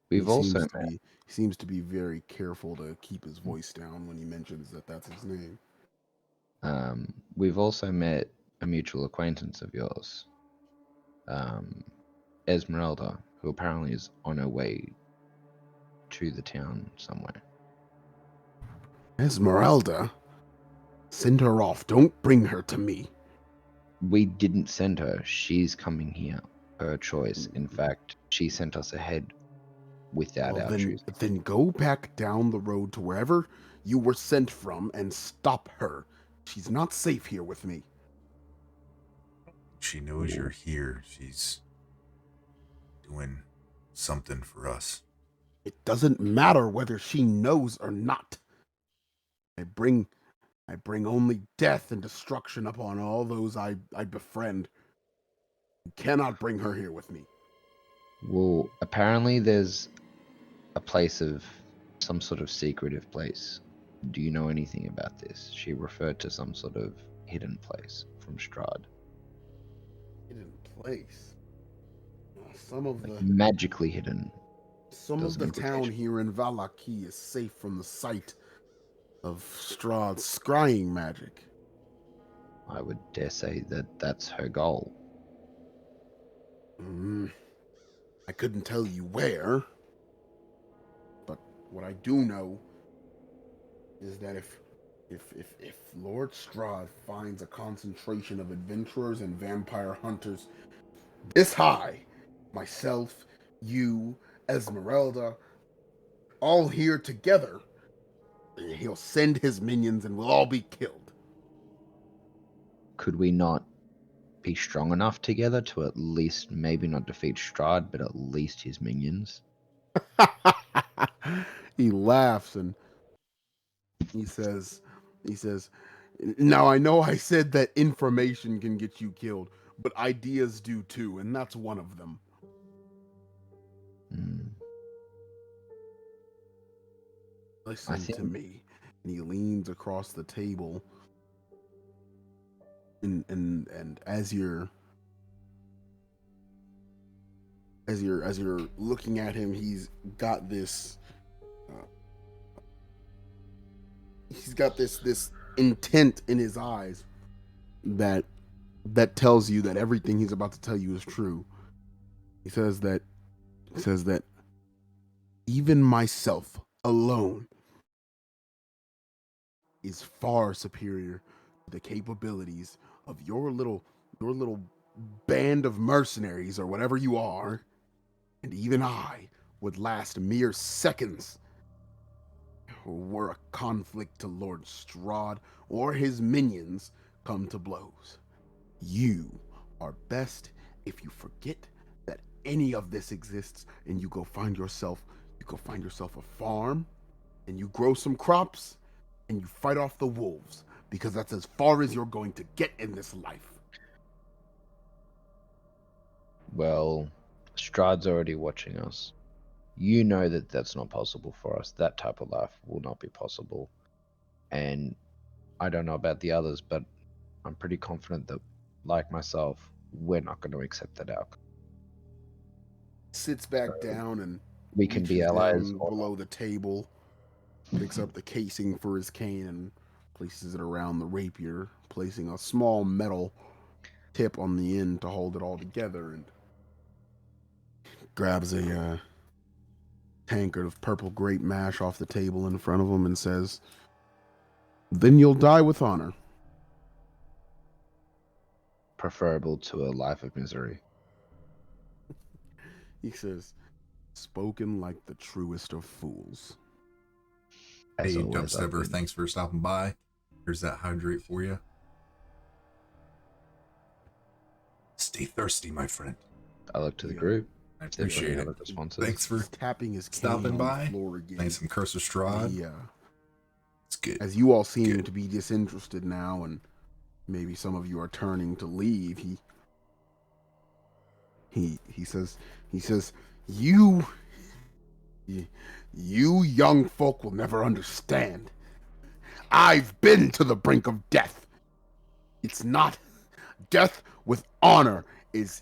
We've also met. He seems to be very careful to keep his voice down when he mentions that that's his name. We've also met a mutual acquaintance of yours, Esmeralda, who apparently is on her way to the town somewhere. Esmeralda? Send her off. Don't bring her to me. We didn't send her. She's coming here. Her choice. In fact, she sent us ahead without Well, our then, choosing. then go back down the road to wherever you were sent from and stop her. She's not safe here with me. She knows you're here. She's doing something for us. It doesn't matter whether she knows or not. I bring only death and destruction upon all those I befriend. You cannot bring her here with me. Well, apparently there's a place of some sort of secretive place. Do you know anything about this? She referred to some sort of hidden place from Strahd. Hidden place. Some of Like the magically hidden. some Those of the implications. town here in Valaki is safe from the sight of Strahd's scrying magic. I would dare say that that's her goal. I couldn't tell you where, but what I do know is that if Lord Strahd finds a concentration of adventurers and vampire hunters this high, myself, you, Esmeralda, all here together, he'll send his minions and we'll all be killed. Could we not be strong enough together to at least maybe not defeat Strahd, but at least his minions? He laughs and he says, now I know I said that information can get you killed, but ideas do too, and that's one of them. Hmm. Listen think- to me. And he leans across the table. And as you're looking at him, he's got this this intent in his eyes that tells you that everything he's about to tell you is true. He says that even myself alone is far superior to the capabilities of your little band of mercenaries or whatever you are, and even I would last mere seconds were a conflict to Lord Strahd or his minions come to blows. You are best if you forget that any of this exists and you go find yourself a farm and you grow some crops and you fight off the wolves, because that's as far as you're going to get in this life. Well, Strahd's already watching us. You know that that's not possible for us. That type of life will not be possible. And I don't know about the others, but I'm pretty confident that, like myself, we're not going to accept that outcome. Sits back down and We can be reaches allies down or below the table, picks up the casing for his cane and places it around the rapier, placing a small metal tip on the end to hold it all together, and grabs a tankard of purple grape mash off the table in front of him and says, "Then you'll die with honor." preferable to a life of misery. He says, "Spoken like the truest of fools." As Hey, always, I've Dubstepper, been- thanks for stopping by. Here's that hydrate for you. Stay thirsty, my friend. I look to the Yeah. group. I If there's any appreciate it. other responses. Thanks for He's tapping his cane stopping on by. the floor again. playing some Curse of Strahd. He, It's good. as you all seem Good. to be disinterested now, and maybe some of you are turning to leave, he says, you young folk will never understand. I've been to the brink of death. It's not death with honor is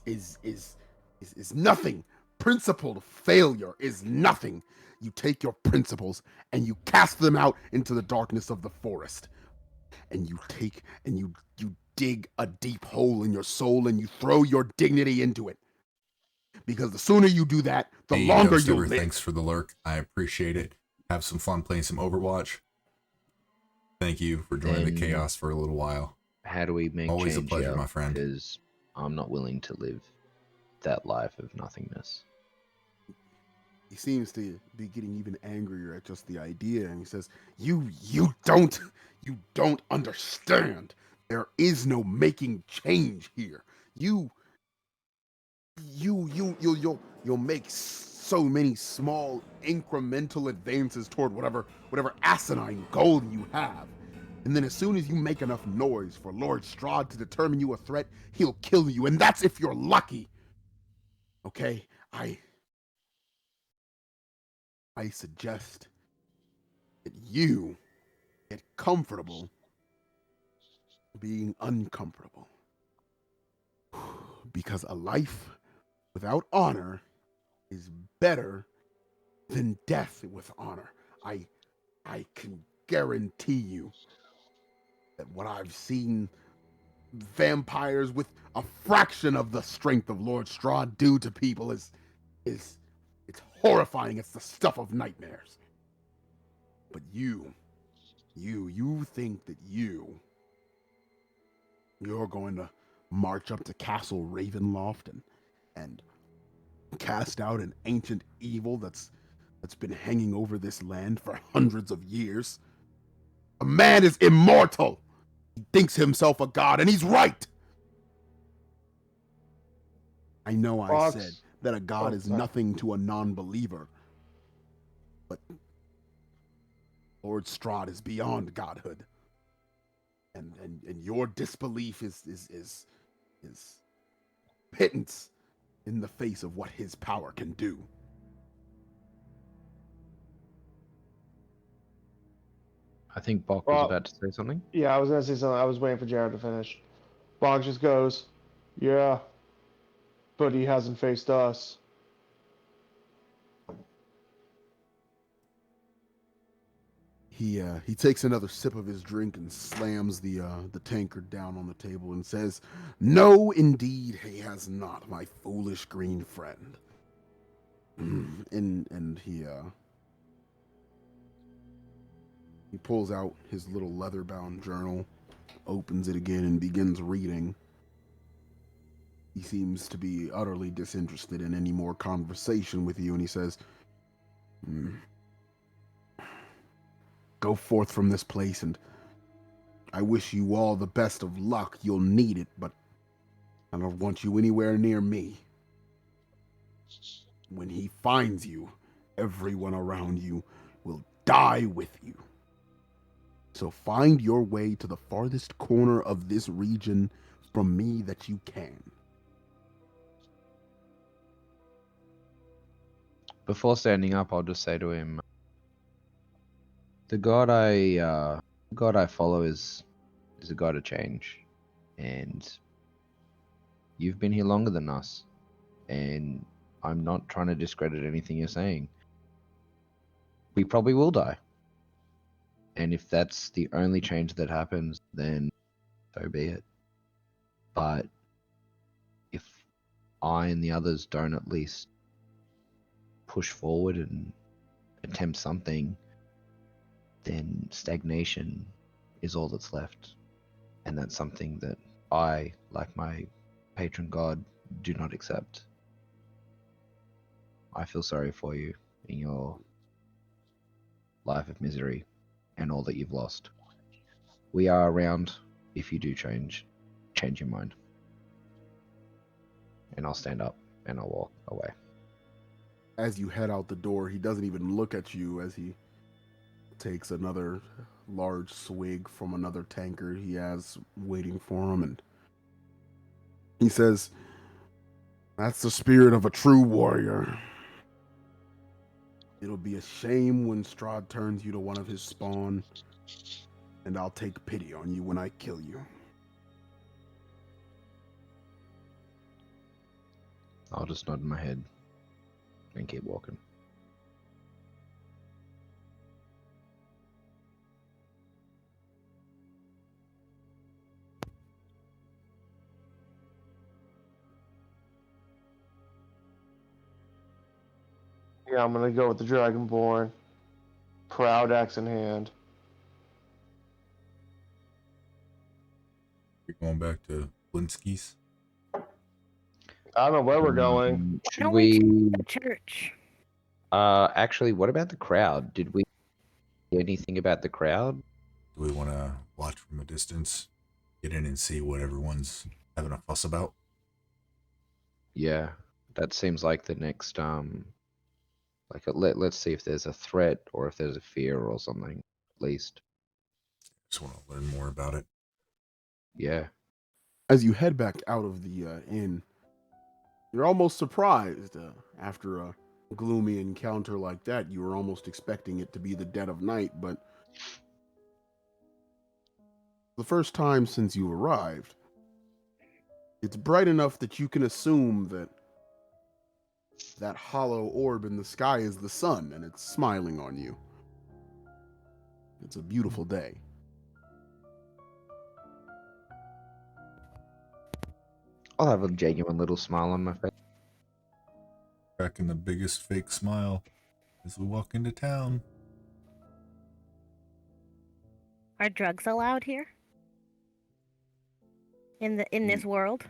nothing. Principled failure is nothing. You take your principles and you cast them out into the darkness of the forest. And you dig a deep hole in your soul and you throw your dignity into it. Because the sooner you do that, the Hey, longer you'll Dubstepper, live. thanks for the lurk. I appreciate it. Have some fun playing some Overwatch. Thank you for joining the Then- chaos for a little while. How do we make Always a change pleasure, here? my friend. Because I'm not willing to live that life of nothingness. He seems to be getting even angrier at just the idea, and he says, "You don't understand. There is no making change here. You'll make so many small incremental advances toward whatever asinine goal you have. And then as soon as you make enough noise for Lord Strahd to determine you a threat, he'll kill you, and that's if you're lucky. Okay? I suggest that you get comfortable being uncomfortable. Because a life without honor is better than death with honor. I can guarantee you that what I've seen vampires with a fraction of the strength of Lord Strahd do to people is it's horrifying. It's the stuff of nightmares. But you think that you're going to march up to Castle Ravenloft and cast out an ancient evil that's been hanging over this land for hundreds of years. A man is immortal. He thinks himself a god, and he's right. I know I said that a god is nothing to a non-believer, but Lord Strahd is beyond godhood, and your disbelief is pittance in the face of what his power can do. I think Bok was about to say something. Yeah, I was gonna say something. I was waiting for Jared to finish. Bog just goes, "Yeah, but he hasn't faced us." He takes another sip of his drink and slams the tankard down on the table and says, "No, indeed, he has not, my foolish green friend." And he pulls out his little leather-bound journal, opens it again, and begins reading. He seems to be utterly disinterested in any more conversation with you, and he says, "Go forth from this place, and I wish you all the best of luck. You'll need it, but I don't want you anywhere near me. When he finds you, everyone around you will die with you. So find your way to the farthest corner of this region from me that you can." Before standing up, I'll just say to him, the god I follow is a god of change, and you've been here longer than us, and I'm not trying to discredit anything you're saying. We probably will die, and if that's the only change that happens, then so be it. But if I and the others don't at least push forward and attempt something, then stagnation is all that's left. And that's something that I, like my patron god, do not accept. I feel sorry for you in your life of misery and all that you've lost. We are around if you do change your mind. And I'll stand up and I'll walk away. As you head out the door, he doesn't even look at you as he takes another large swig from another tankard he has waiting for him, and he says, "That's the spirit of a true warrior. It'll be a shame when Strahd turns you to one of his spawn, and I'll take pity on you when I kill you." I'll just nod my head and keep walking. Yeah, I'm gonna go with the Dragonborn. Proud axe in hand. You're going back to Blinsky's? I don't know where we're going. Should Why don't we we? check the church? Actually, what about the crowd? Did we hear anything about the crowd? Do we want to watch from a distance, get in and see what everyone's having a fuss about? Yeah, that seems like the next let's see if there's a threat or if there's a fear or something, at least. Just want to learn more about it. Yeah. As you head back out of the inn, you're almost surprised. After a gloomy encounter like that, you were almost expecting it to be the dead of night, but the first time since you arrived, it's bright enough that you can assume that that hollow orb in the sky is the sun, and it's smiling on you. It's a beautiful day. I'll have a genuine little smile on my face. Cracking the biggest fake smile as we walk into town. Are drugs allowed here? In this world?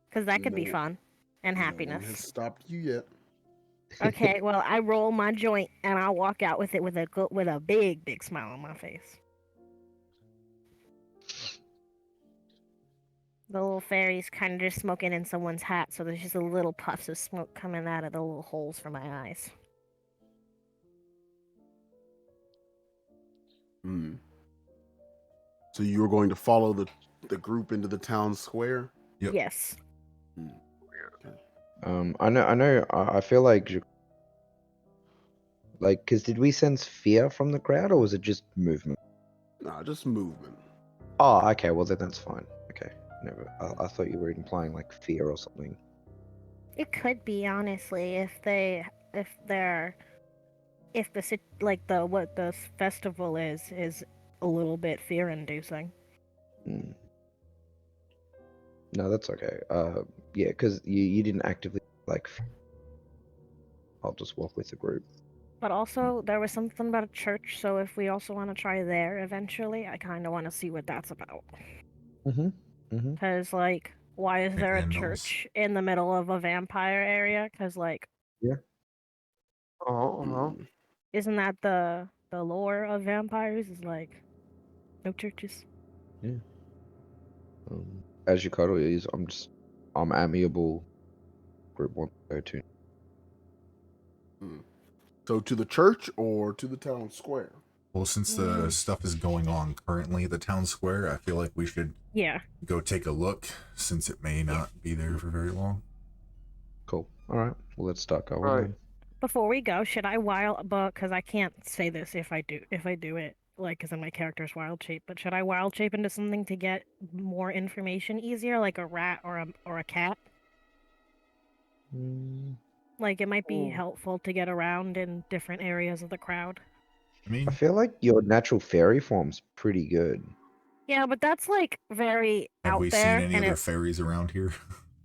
Because that could be No- fun and No one happiness. has stopped you yet. Okay, well, I roll my joint and I'll walk out with it with a big smile on my face. The little fairy's kind of just smoking in someone's hat, so there's just a little puffs of smoke coming out of the little holes for my eyes. Hmm. So you were going to follow the group into the town square? Yep. Yes. I know. I feel like, because did we sense fear from the crowd, or was it just movement? Nah, just movement. Oh, okay. Well, then that's fine. Okay. Never. I thought you were implying like fear or something. It could be, honestly, if the what the festival is a little bit fear-inducing. Hmm. No, that's okay. Yeah, because you didn't actively like. I'll just walk with the group. But also, there was something about a church, so if we also want to try there eventually, I kind of want to see what that's about. Mm-hmm. Because, like, why is there a Candles. church in the middle of a vampire area? Because, like, Hmm. isn't that the lore of vampires? Is like, no churches. Yeah. As you cuddle is, I'm amiable. Group one go to. Hmm. So to the church or to the town square? Well, since the stuff is going on currently at the town square, I feel like we should Yeah. go take a look since it may not be there for very long. Cool. All right. Well, let's start going. Right. Then. Before we go, should I because I can't say this if I do it, like, because in my character's wild shape, but should I wild shape into something to get more information easier, like a rat or a cat? Like, it might be helpful to get around in different areas of the crowd. I mean, I feel like your natural fairy form's pretty good. Yeah, but that's, like, very have out we there, seen any and other fairies around here?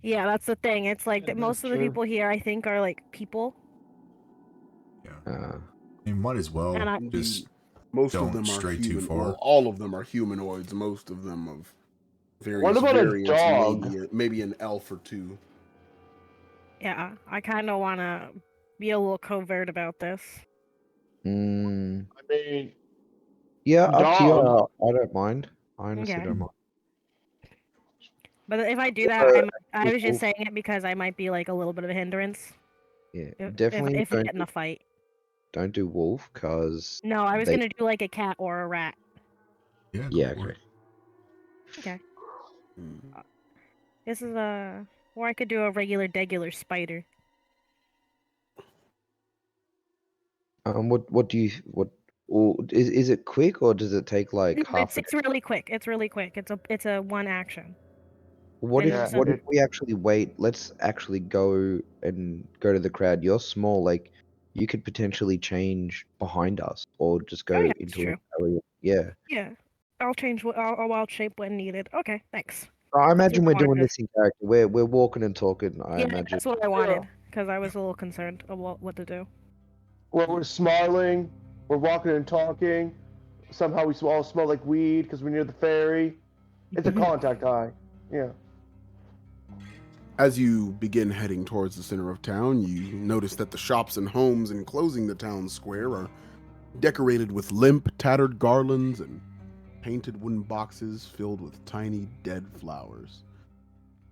yeah, that's the thing. It's like that most of the true. people here, I think, are like people, Yeah. Uh, I mean, might as well and I just Most of don't them are stray too human. far. Well, all of them are humanoids. Most of them of various What about a variants. dog? Maybe an elf or two. yeah, I kind of want to be a little covert about this. I mean, yeah, up to you. dog. I don't mind. I honestly Okay. don't mind. But if I do Uh, that, I was people- just saying it because I might be like a little bit of a hindrance Yeah, if definitely if we get in a fight. don't do wolf, cause No, I was they. gonna do like a cat or a rat. Yeah, go Yeah. for Okay. it. Okay. Hmm. This is or I could do a regular spider. What do you what? Or is it quick or does it take like No, half? it's really quick. It's really quick. It's a one action. What and if also- what if we actually wait? Let's actually go to the crowd. You're small, like you could potentially change behind us or just go Oh, yeah, that's into true. an area. Yeah. Yeah, I'll change. I'll wild shape when needed. Okay, thanks. I imagine what I we're doing wanted to- this in character. We're walking and talking. I Yeah, imagine. that's what I wanted because I was a little concerned of what to do. Well, we're smiling, we're walking and talking. Somehow we all smell like weed because we're near the ferry. It's a contact eye. Yeah. As you begin heading towards the center of town, you notice that the shops and homes enclosing the town square are decorated with limp, tattered garlands and painted wooden boxes filled with tiny, dead flowers.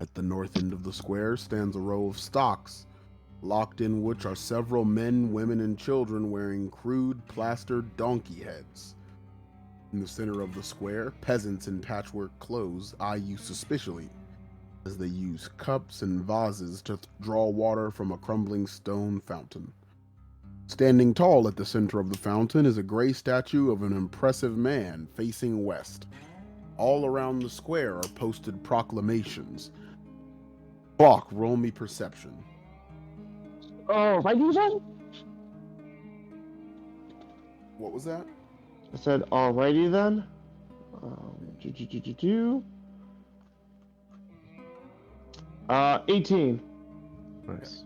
At the north end of the square stands a row of stocks, locked in which are several men, women, and children wearing crude, plastered donkey heads. In the center of the square, peasants in patchwork clothes eye you suspiciously as they use cups and vases to draw water from a crumbling stone fountain. Standing tall at the center of the fountain is a gray statue of an impressive man facing west. All around the square are posted proclamations. Bach, roll me perception. Oh, righty then? What was that? I said, alrighty then. Do. 18. Nice.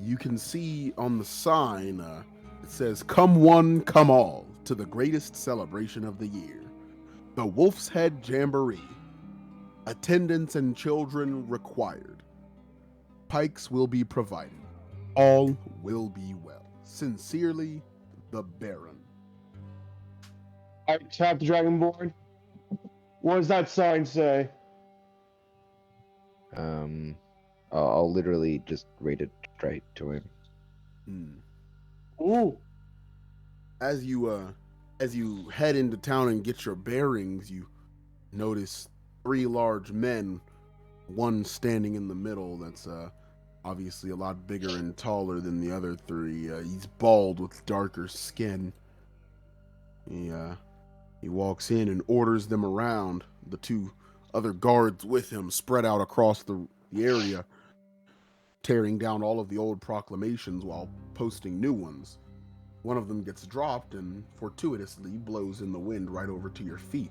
You can see on the sign, it says, "Come one, come all, to the greatest celebration of the year, the Wolf's Head Jamboree. Attendance and children required. Pikes will be provided. All will be well. Sincerely, the Baron." I tap the Dragonborn. What does that sign say? I'll literally just read it straight to him. Ooh. As you head into town and get your bearings, you notice three large men, one standing in the middle that's obviously a lot bigger and taller than the other three. He's bald with darker skin. He walks in and orders them around. The two other guards with him spread out across the area, tearing down all of the old proclamations while posting new ones. One of them gets dropped and fortuitously blows in the wind right over to your feet.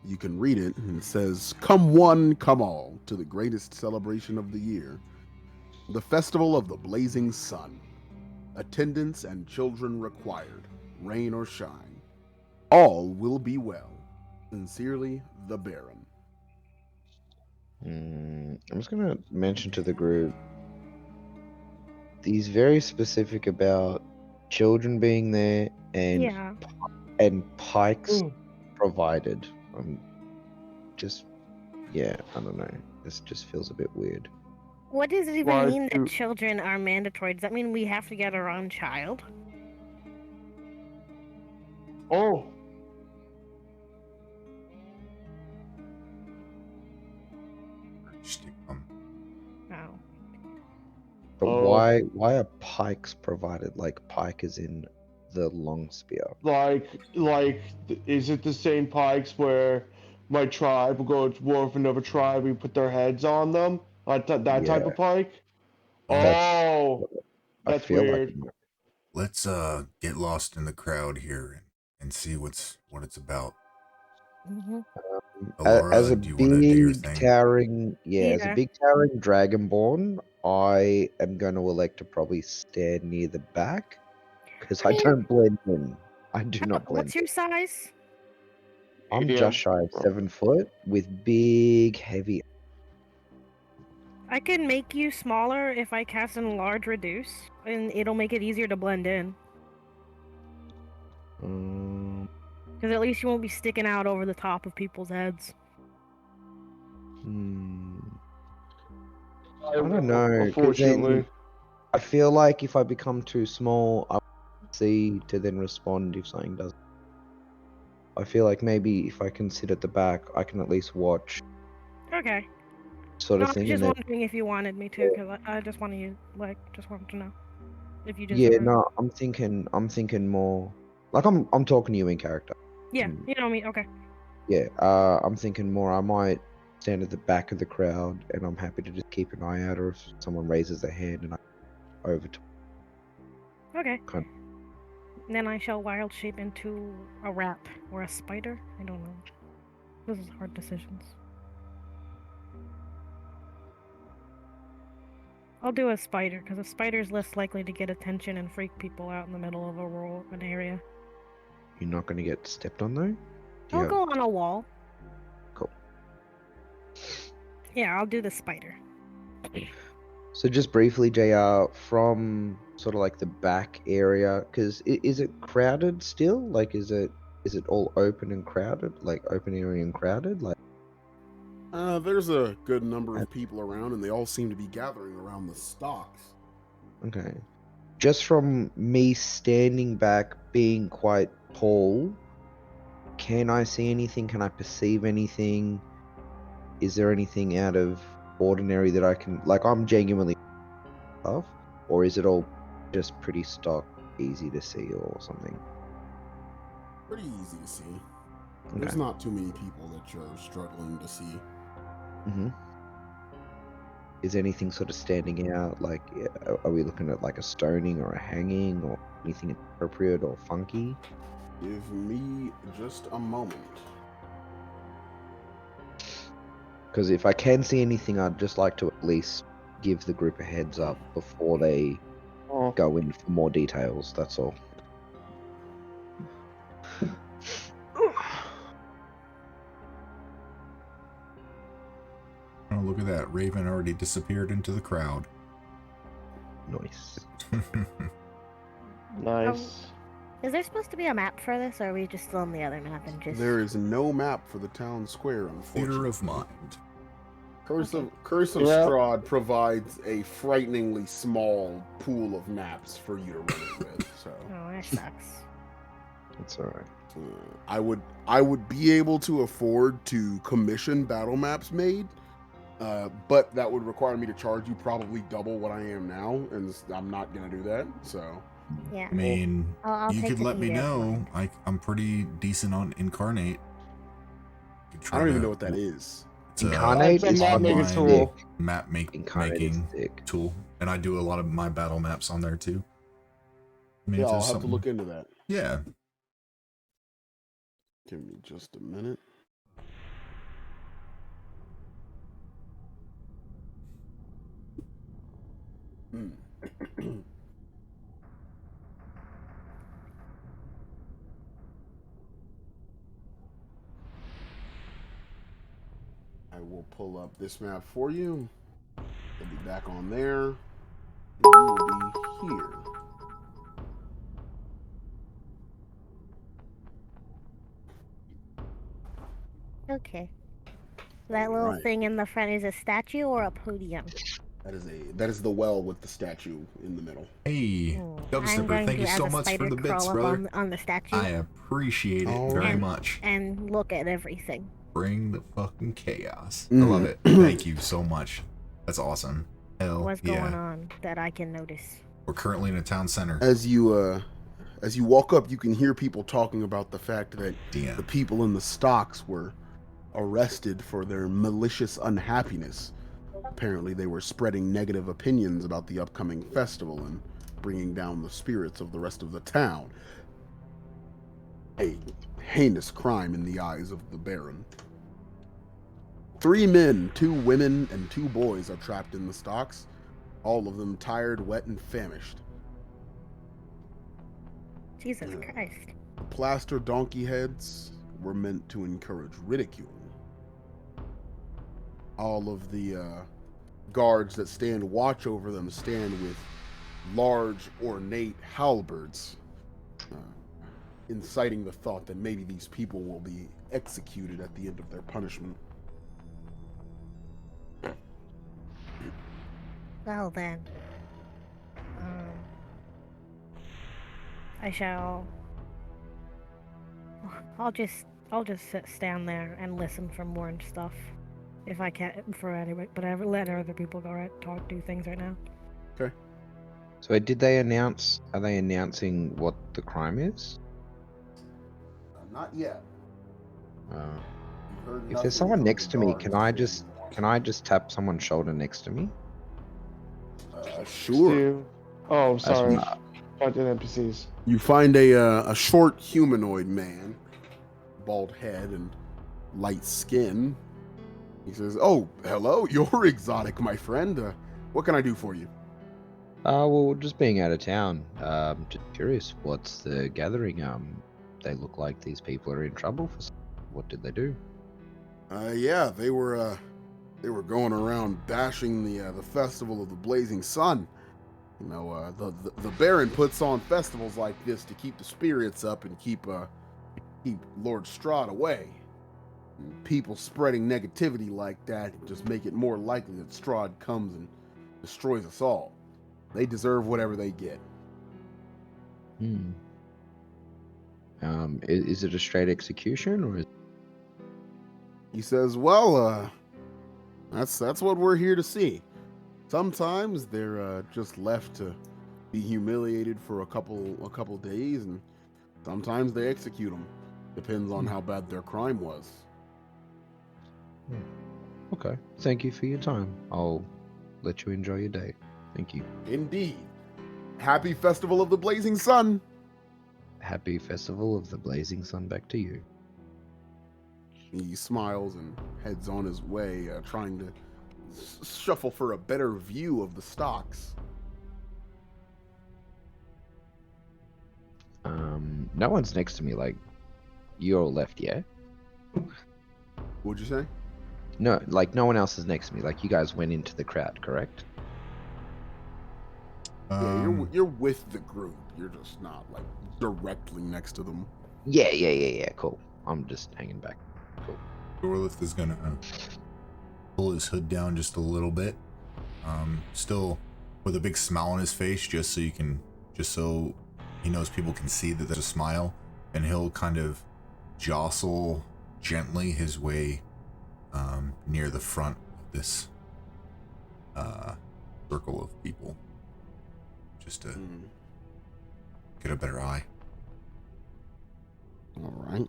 You can read it, and it says, "Come one, come all, to the greatest celebration of the year, the festival of the blazing sun. Attendance and children required, rain or shine. All will be well. Sincerely, the Baron." I'm just gonna mention to the group. He's very specific about children being there and Yeah. pikes Ooh. provided. I don't know. This just feels a bit weird. What does it even Why mean do- that children are mandatory? Does that mean we have to get our own child? Oh. Oh. But Oh. why are pikes provided? Like pike is in the long spear. Is it the same pikes where my tribe will go to war with another tribe, we put their heads on them? That type Yeah. of pike? That's Oh, I that's feel weird. like Let's get lost in the crowd here and see what it's about. Mm-hmm. as Alora, a do you want to do your big thing? towering as a Yeah. big towering dragonborn, I am going to elect to probably stand near the back because I mean- don't blend in. I do not blend. What's your size? I'm Medium. just shy of 7 foot with big, heavy. I can make you smaller if I cast enlarge reduce, and it'll make it easier to blend in. Because at least you won't be sticking out over the top of people's heads. I don't know. 'Cause Unfortunately. then I feel like if I become too small, I see to then respond if something does. I feel like maybe if I can sit at the back, I can at least watch, Okay. sort No, of I was thing. just And then, wondering if you wanted me to, because I just wanted to know if you just. yeah, no, I'm thinking more. Like I'm talking to you in character. Yeah, you know me. Okay. Yeah, I'm thinking more. I might stand at the back of the crowd, and I'm happy to just keep an eye out, or if someone raises their hand, and I over to. Okay. Kind Then I shall wild shape into a rat or a spider. I don't know. This is hard decisions. I'll do a spider, because a spider's less likely to get attention and freak people out in the middle of an area. You're not going to get stepped on though. I'll go on a wall. Cool. Yeah, I'll do the spider. So just briefly, JR, from sort of like the back area, because is it crowded still? Like, is it all open and crowded? Like open area and crowded? Like, There's a good number of people around, and they all seem to be gathering around the stocks. okay. Just from me standing back, being quite tall, can I see anything? Can I perceive anything? Is there anything out of ordinary that I can, like, I'm genuinely tough, or is it all just pretty stock, easy to see, or something? Pretty easy to see. Okay. There's not too many people that you're struggling to see. Mm-hmm. Is anything sort of standing out? Like, are we looking at like a stoning or a hanging or anything appropriate or funky? Give me just a moment. Because if I can see anything, I'd just like to at least give the group a heads up before they Oh, go in for more details. That's all. Oh, look at that. Raven already disappeared into the crowd. Nice. nice. Is there supposed to be a map for this, or are we just still on the other map and just... There is no map for the town square, Theater unfortunately. of mind. Curse Okay. of Yeah. Strahd provides a frighteningly small pool of maps for you to run it with. So Oh, that sucks. That's alright. I would be able to afford to commission battle maps made, but that would require me to charge you probably double what I am now, and I'm not gonna do that. So Yeah. I mean, I'll you take could the let me theater know. point. I'm pretty decent on Incarnate. Could I try don't even to- know what that is. It's a Incarnate That's a is map making online tool. map Incarnate is making sick. tool, and I do a lot of my battle maps on there too. I mean, Yeah, if I'll there's have to something, look into that. yeah. Give me just a minute. I will pull up this map for you. It'll be back on there. And you will be here. Okay. That little Right. thing in the front is a statue or a podium? That is the well with the statue in the middle. Hey, I'm Dubstepper, going thank to, you as so a much for spider, the bits, crawl up brother. on the statue I appreciate it All very right. much. and look at everything. Bring the fucking chaos. I love it. Thank you so much. That's awesome. Hell What's yeah. going on that I can notice? We're currently in a town center. As you walk up, you can hear people talking about the fact that Damn. the people in the stocks were arrested for their malicious unhappiness. Apparently, they were spreading negative opinions about the upcoming festival and bringing down the spirits of the rest of the town. A heinous crime in the eyes of the Baron. 3 men, 2 women, and 2 boys are trapped in the stocks, all of them tired, wet, and famished. Jesus Christ. The plaster donkey heads were meant to encourage ridicule. All of the guards that stand watch over them stand with large, ornate halberds, inciting the thought that maybe these people will be executed at the end of their punishment. Well then, I shall. I'll just stand there and listen for more and stuff, if I can for anybody. But I let other people go do things right now. Okay. So did they announce? Are they announcing what the crime is? Not yet. Uh, You've heard if nothing there's someone from the next to me, guards can I before just you walk can I just tap someone's shoulder next to me? in. Sure. Stu. Oh, sorry. As- Content NPCs. You find a short humanoid man, bald head and light skin. He says, "Oh, hello. You're exotic, my friend. What can I do for you?" well, just being out of town. Just curious, what's the gathering? They look like these people are in trouble for. What did they do? Yeah, they were They were going around bashing the festival of the blazing sun. You know, the Baron puts on festivals like this to keep the spirits up and keep Lord Strahd away. And people spreading negativity like that just make it more likely that Strahd comes and destroys us all. They deserve whatever they get. Hmm. Is it a straight execution or is... He says, "Well, that's what we're here to see. Sometimes they're just left to be humiliated for a couple days, and sometimes they execute them. Depends on how bad their crime was." Okay. Thank you for your time. I'll let you enjoy your day. Thank you. Indeed. Happy Festival of the Blazing Sun. Happy Festival of the Blazing Sun back to you. He smiles and heads on his way, trying to shuffle for a better view of the stocks. No one's next to me. Like, you're all left, yeah? What'd you say? No, like no one else is next to me. Like you guys went into the crowd, correct? Yeah, you're with the group. You're just not like directly next to them. Yeah. Cool. I'm just hanging back. Cool. Dorlith is gonna pull his hood down just a little bit. Still with a big smile on his face, just so he knows people can see that there's a smile, and he'll kind of jostle gently his way near the front of this circle of people, just to get a better eye. All right.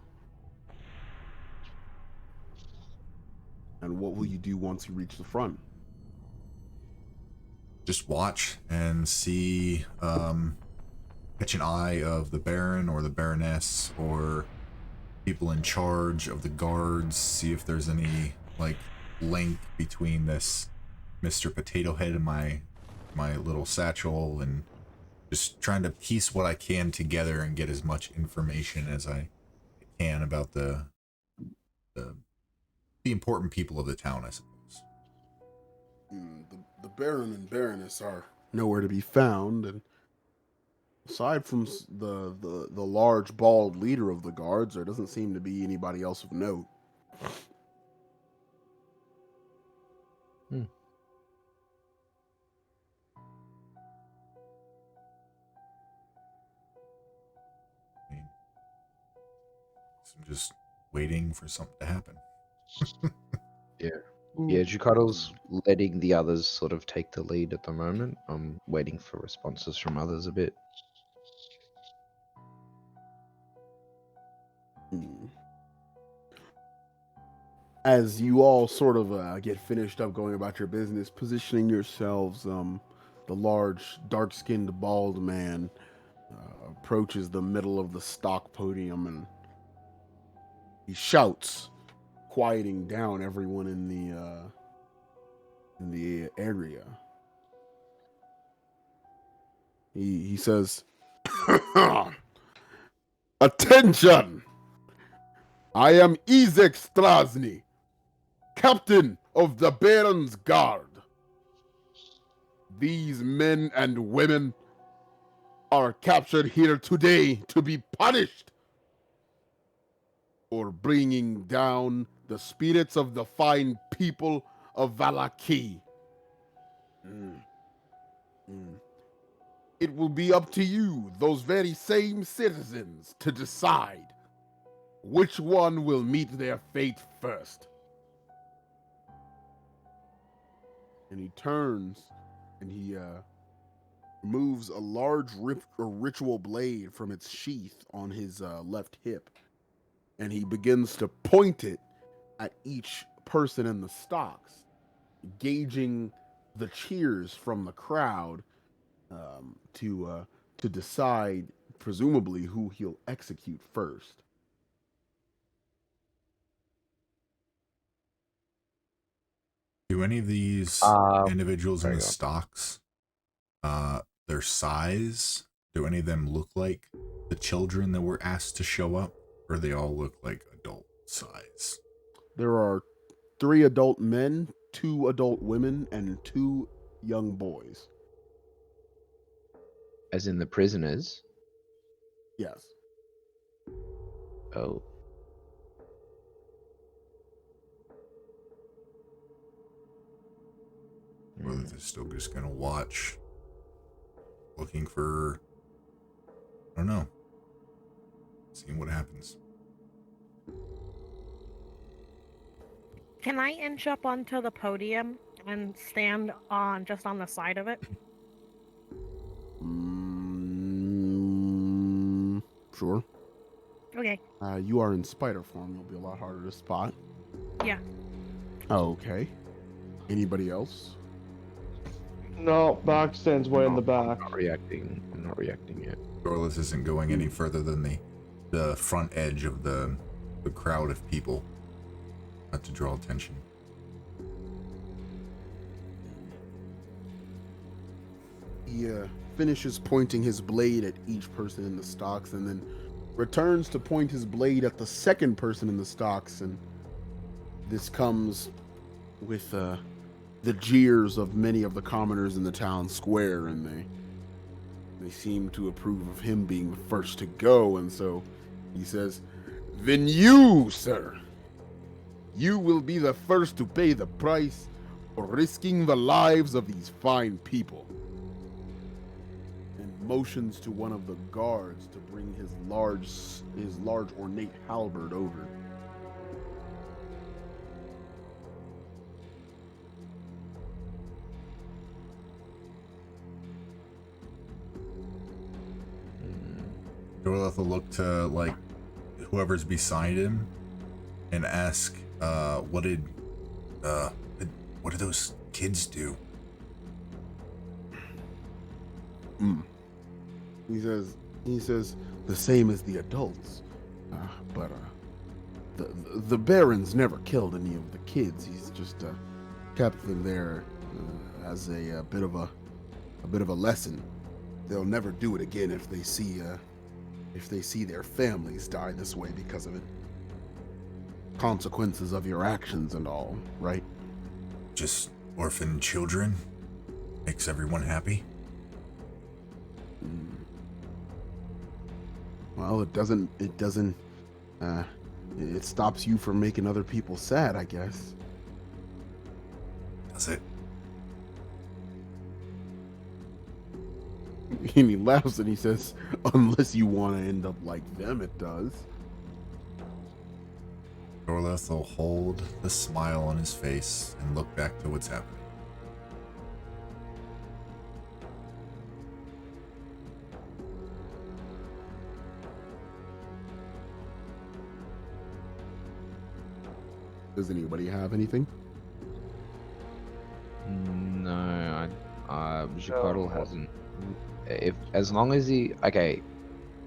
And what will you do once you reach the front? Just watch and see, catch an eye of the Baron or the Baroness or people in charge of the guards, see if there's any like link between this Mr. Potato Head and my little satchel, and just trying to piece what I can together and get as much information as I can about the important people of the town, I suppose. The Baron and Baroness are nowhere to be found, and aside from the large bald leader of the guards, there doesn't seem to be anybody else of note. So I'm just waiting for something to happen. Yeah, Jukado's letting the others sort of take the lead at the moment. I'm waiting for responses from others a bit. As you all sort of get finished up going about your business, positioning yourselves, the large, dark-skinned, bald man approaches the middle of the stock podium, and he shouts, quieting down everyone in the area. He says, "Attention! I am Izek Strasny, captain of the Baron's Guard. These men and women are captured here today to be punished for bringing down the spirits of the fine people of Valaki. It will be up to you, those very same citizens, to decide which one will meet their fate first." And he turns and he removes a large ritual blade from its sheath on his left hip, and he begins to point it at each person in the stocks, gauging the cheers from the crowd to decide, presumably, who he'll execute first. Do any of these individuals in the stocks, their size, do any of them look like the children that were asked to show up, or they all look like adult size? There are 3 adult men, 2 adult women and 2 young boys. As in the prisoners. Yes. Oh. Whether they're still just gonna watch, looking for, I don't know, seeing what happens. Can I inch up onto the podium and stand on just on the side of it? Sure. Okay. You are in spider form. You'll be a lot harder to spot. Yeah. Okay. Anybody else? No, back stands way in the I'm back. not reacting. I'm not reacting yet. Dorlith isn't going any further than the front edge of the crowd of people, not to draw attention. He finishes pointing his blade at each person in the stocks and then returns to point his blade at the second person in the stocks, and this comes with the jeers of many of the commoners in the town square, and they seem to approve of him being the first to go, and so he says, "Then you, sir, you will be the first to pay the price for risking the lives of these fine people." And motions to one of the guards to bring his large ornate halberd over. Dorlith will look to, like, whoever's beside him and ask, what did those kids do? He says the same as the adults, but the Baron's never killed any of the kids. He's just kept them there as a bit of a lesson. They'll never do it again if they see their families die this way because of it. Consequences of your actions and all, right? Just orphan children? Makes everyone happy? Well, it doesn't, it stops you from making other people sad, I guess. Does it? And he laughs and he says, unless you want to end up like them, it does. Dorlith will hold the smile on his face and look back to what's happening. Does anybody have anything? No, Jacottle hasn't. If as long as he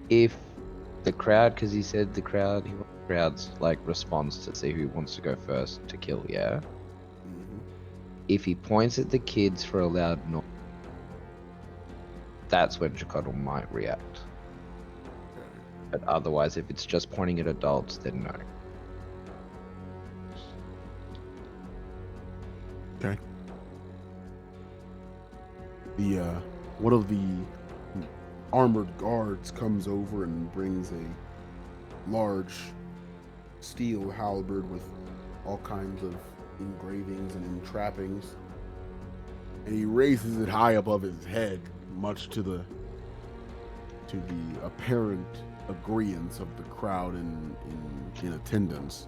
if the crowd, because he said the crowd's like responds to see who wants to go first to kill. Yeah. Mm-hmm. If he points at the kids for a loud noise, that's when Jacottle might react. But otherwise, if it's just pointing at adults, then no. Okay. One of the armored guards comes over and brings a large steel halberd with all kinds of engravings and entrappings, and he raises it high above his head, much to the apparent agreeance of the crowd in attendance.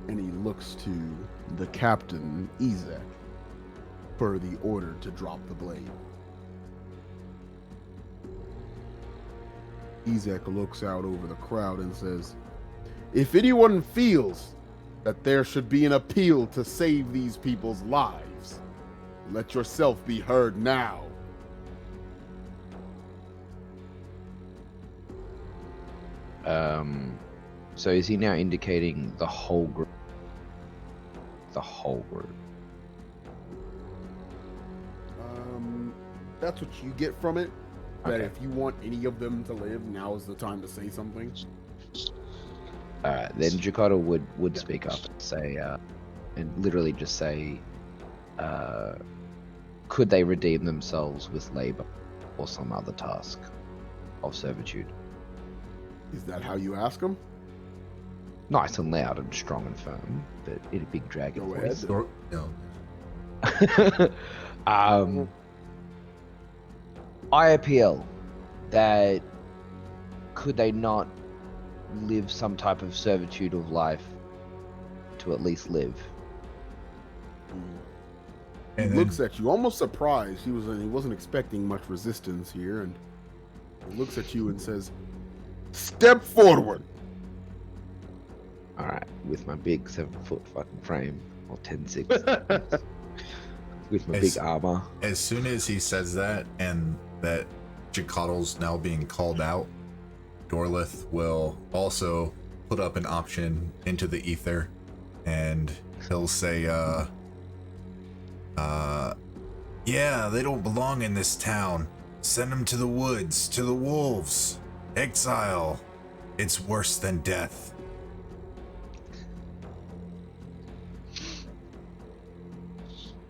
And he looks to the captain, Ezek, for the order to drop the blade. Ezek looks out over the crowd and says, "If anyone feels that there should be an appeal to save these people's lives, let yourself be heard now." So is he now indicating the whole group? The whole group. That's what you get from it. But Okay. if you want any of them to live, now is the time to say something. Alright, then Jacottle would speak up and say, and literally just say, could they redeem themselves with labor or some other task of servitude? Is that how you ask him? Nice and loud and strong and firm, but in a big dragon Go voice. ahead. No. I appeal that could they not live some type of servitude of life to at least live? He And looks then, at you, almost surprised. He wasn't expecting much resistance here, and he looks at you and says, "Step forward." All right, with my big 7-foot fucking frame, or 10-6, with my big armor. as soon as he says that, and that Jacottl's now being called out, Dorlith will also put up an option into the ether, and he'll say, yeah, they don't belong in this town. Send them to the woods, to the wolves. Exile. It's worse than death.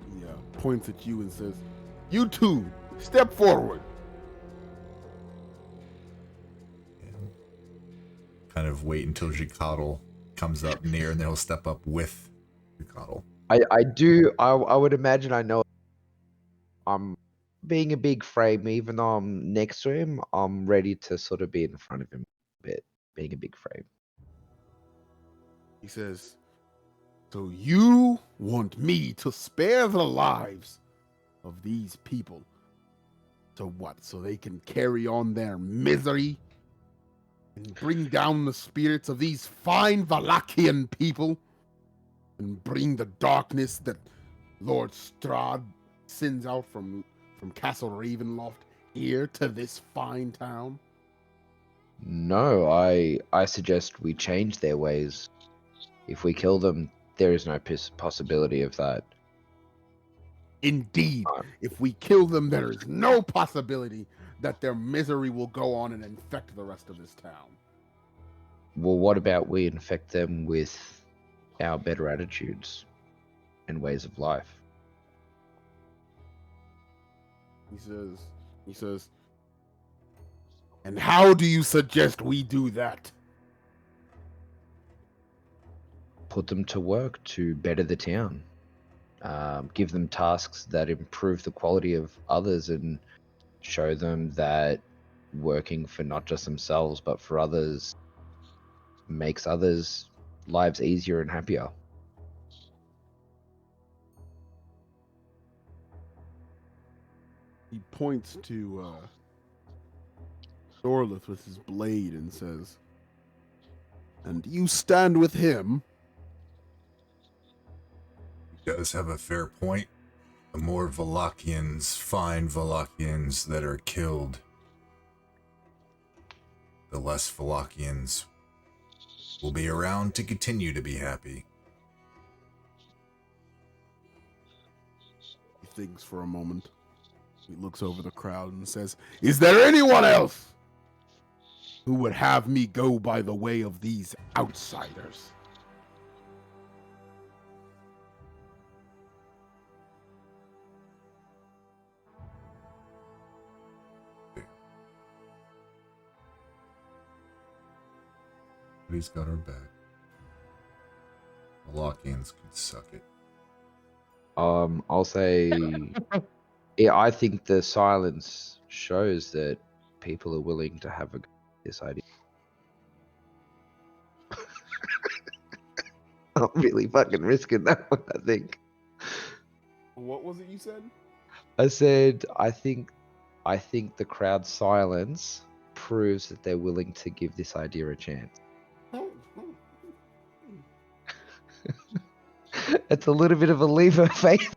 He points at you and says, "You two, step forward." Kind of wait until Jacottle comes up near, and then he'll step up with Jacottle. I would imagine I know I'm being a big frame, even though I'm next to him, I'm ready to sort of be in front of him a bit, being a big frame. He says, "So you want me to spare the lives of these people? So what? So they can carry on their misery and bring down the spirits of these fine Valakian people and bring the darkness that Lord Strahd sends out from Castle Ravenloft here to this fine town?" No, I suggest we change their ways. If we kill them, there is no possibility of that. Indeed, if we kill them, there is no possibility that their misery will go on and infect the rest of this town. Well, what about we infect them with our better attitudes and ways of life? He says, "And how do you suggest we do that?" Put them to work to better the town. Give them tasks that improve the quality of others and show them that working for not just themselves but for others makes others' lives easier and happier. He points to Thorlith with his blade and says, "And you stand with him?" He does have a fair point. The more Valakians, fine Valakians that are killed, the less Valakians will be around to continue to be happy. He thinks for a moment. He looks over the crowd and says, "Is there anyone else who would have me go by the way of these outsiders?" But he's got our back. Valakians can suck it. I'll say, yeah, I think the silence shows that people are willing to have this idea. I'm really fucking risking that one, I think. What was it you said? I said, I think the crowd's silence proves that they're willing to give this idea a chance. It's a little bit of a leap of faith.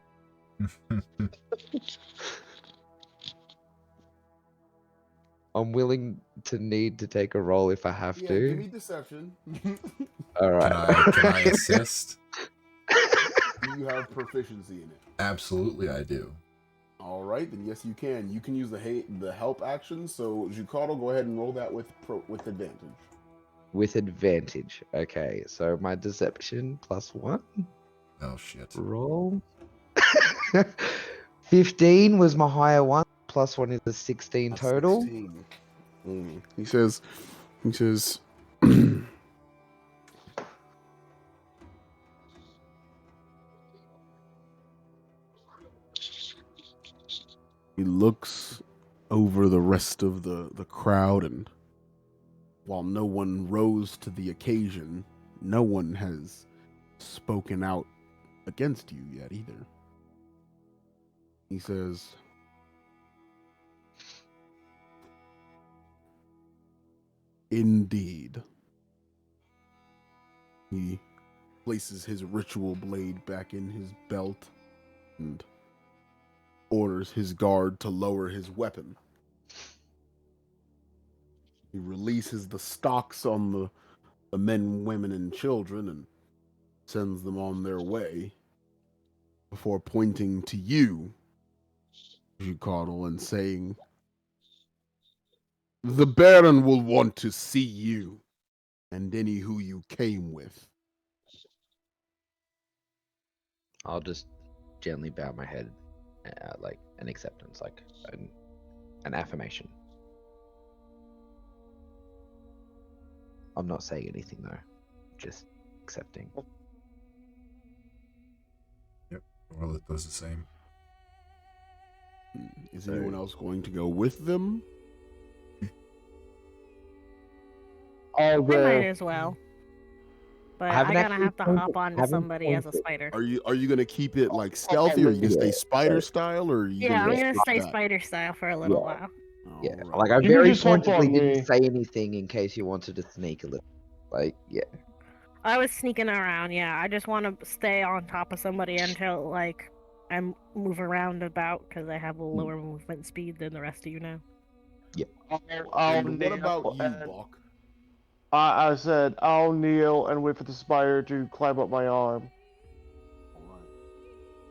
I'm willing to need to take a roll if I have Yeah, to. give me deception. All right. Can I assist? Do you have proficiency in it? Absolutely, I do. All right, then yes, you can. You can use the help action. So Jukado, go ahead and roll that with advantage. With advantage. Okay, so my deception +1. Oh shit. Roll. 15 was my higher one. Plus one is a 16 That's total. 16. He says, he looks over the rest of the crowd, and while no one rose to the occasion, no one has spoken out against you yet either. He says, indeed. He places his ritual blade back in his belt and orders his guard to lower his weapon. He releases the stocks on the men, women, and children and sends them on their way before pointing to you, Jucardle, and saying, the Baron will want to see you and any who you came with. I'll just gently bow my head, like an acceptance, like an affirmation. I'm not saying anything though, just accepting. Yep. Well, it does the same. Is anyone else going to go with them? I'll I might go. as well. But I I haven't gotta actually have to pointed- hop onto haven't somebody as a pointed. spider. Are you gonna keep it like stealthy, or are you gonna stay Yeah. spider style, or are you Yeah, I'm gonna gonna switch stay that? spider style for a little Yeah. while. Yeah, Alright. like I You can very just hop pointedly on didn't me. say anything in case you wanted to sneak a little. Like, yeah. I was sneaking around, yeah. I just want to stay on top of somebody until, like, I move around about because I have a lower movement speed than the rest of you now. I'll And what about kneel you, and- Bach? I said I'll kneel and wait for the spider to climb up my arm. Alright.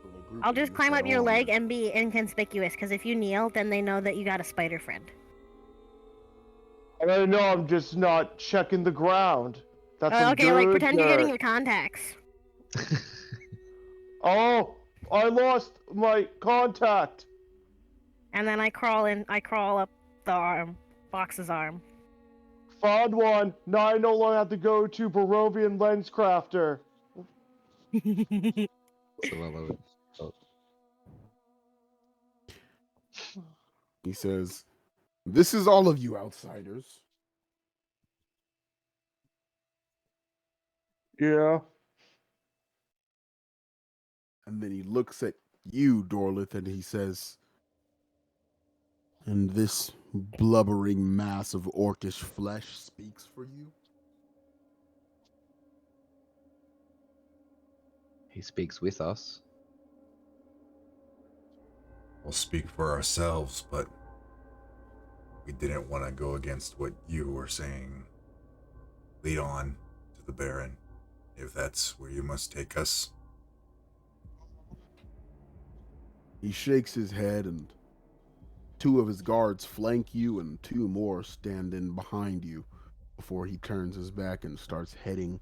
So the group I'll of just you climb up settle your on leg this. and be inconspicuous because if you kneel, then they know that you got a spider friend. I know I'm just not checking the ground. That's some Okay, like good pretend you're getting dirt. your contacts. Oh, I lost my contact. And then I crawl up the arm, Box's arm. Found one. Now I no longer have to go to Barovian Lens Crafter. So I love it. Oh, He says, this is all of you outsiders. Yeah. And then he looks at you, Dorlith, and he says, and this blubbering mass of orcish flesh speaks for you? he speaks with us. We'll speak for ourselves, but we didn't want to go against what you were saying. Lead on to the Baron, if that's where you must take us. He shakes his head, and two of his guards flank you, and two more stand in behind you before he turns his back and starts heading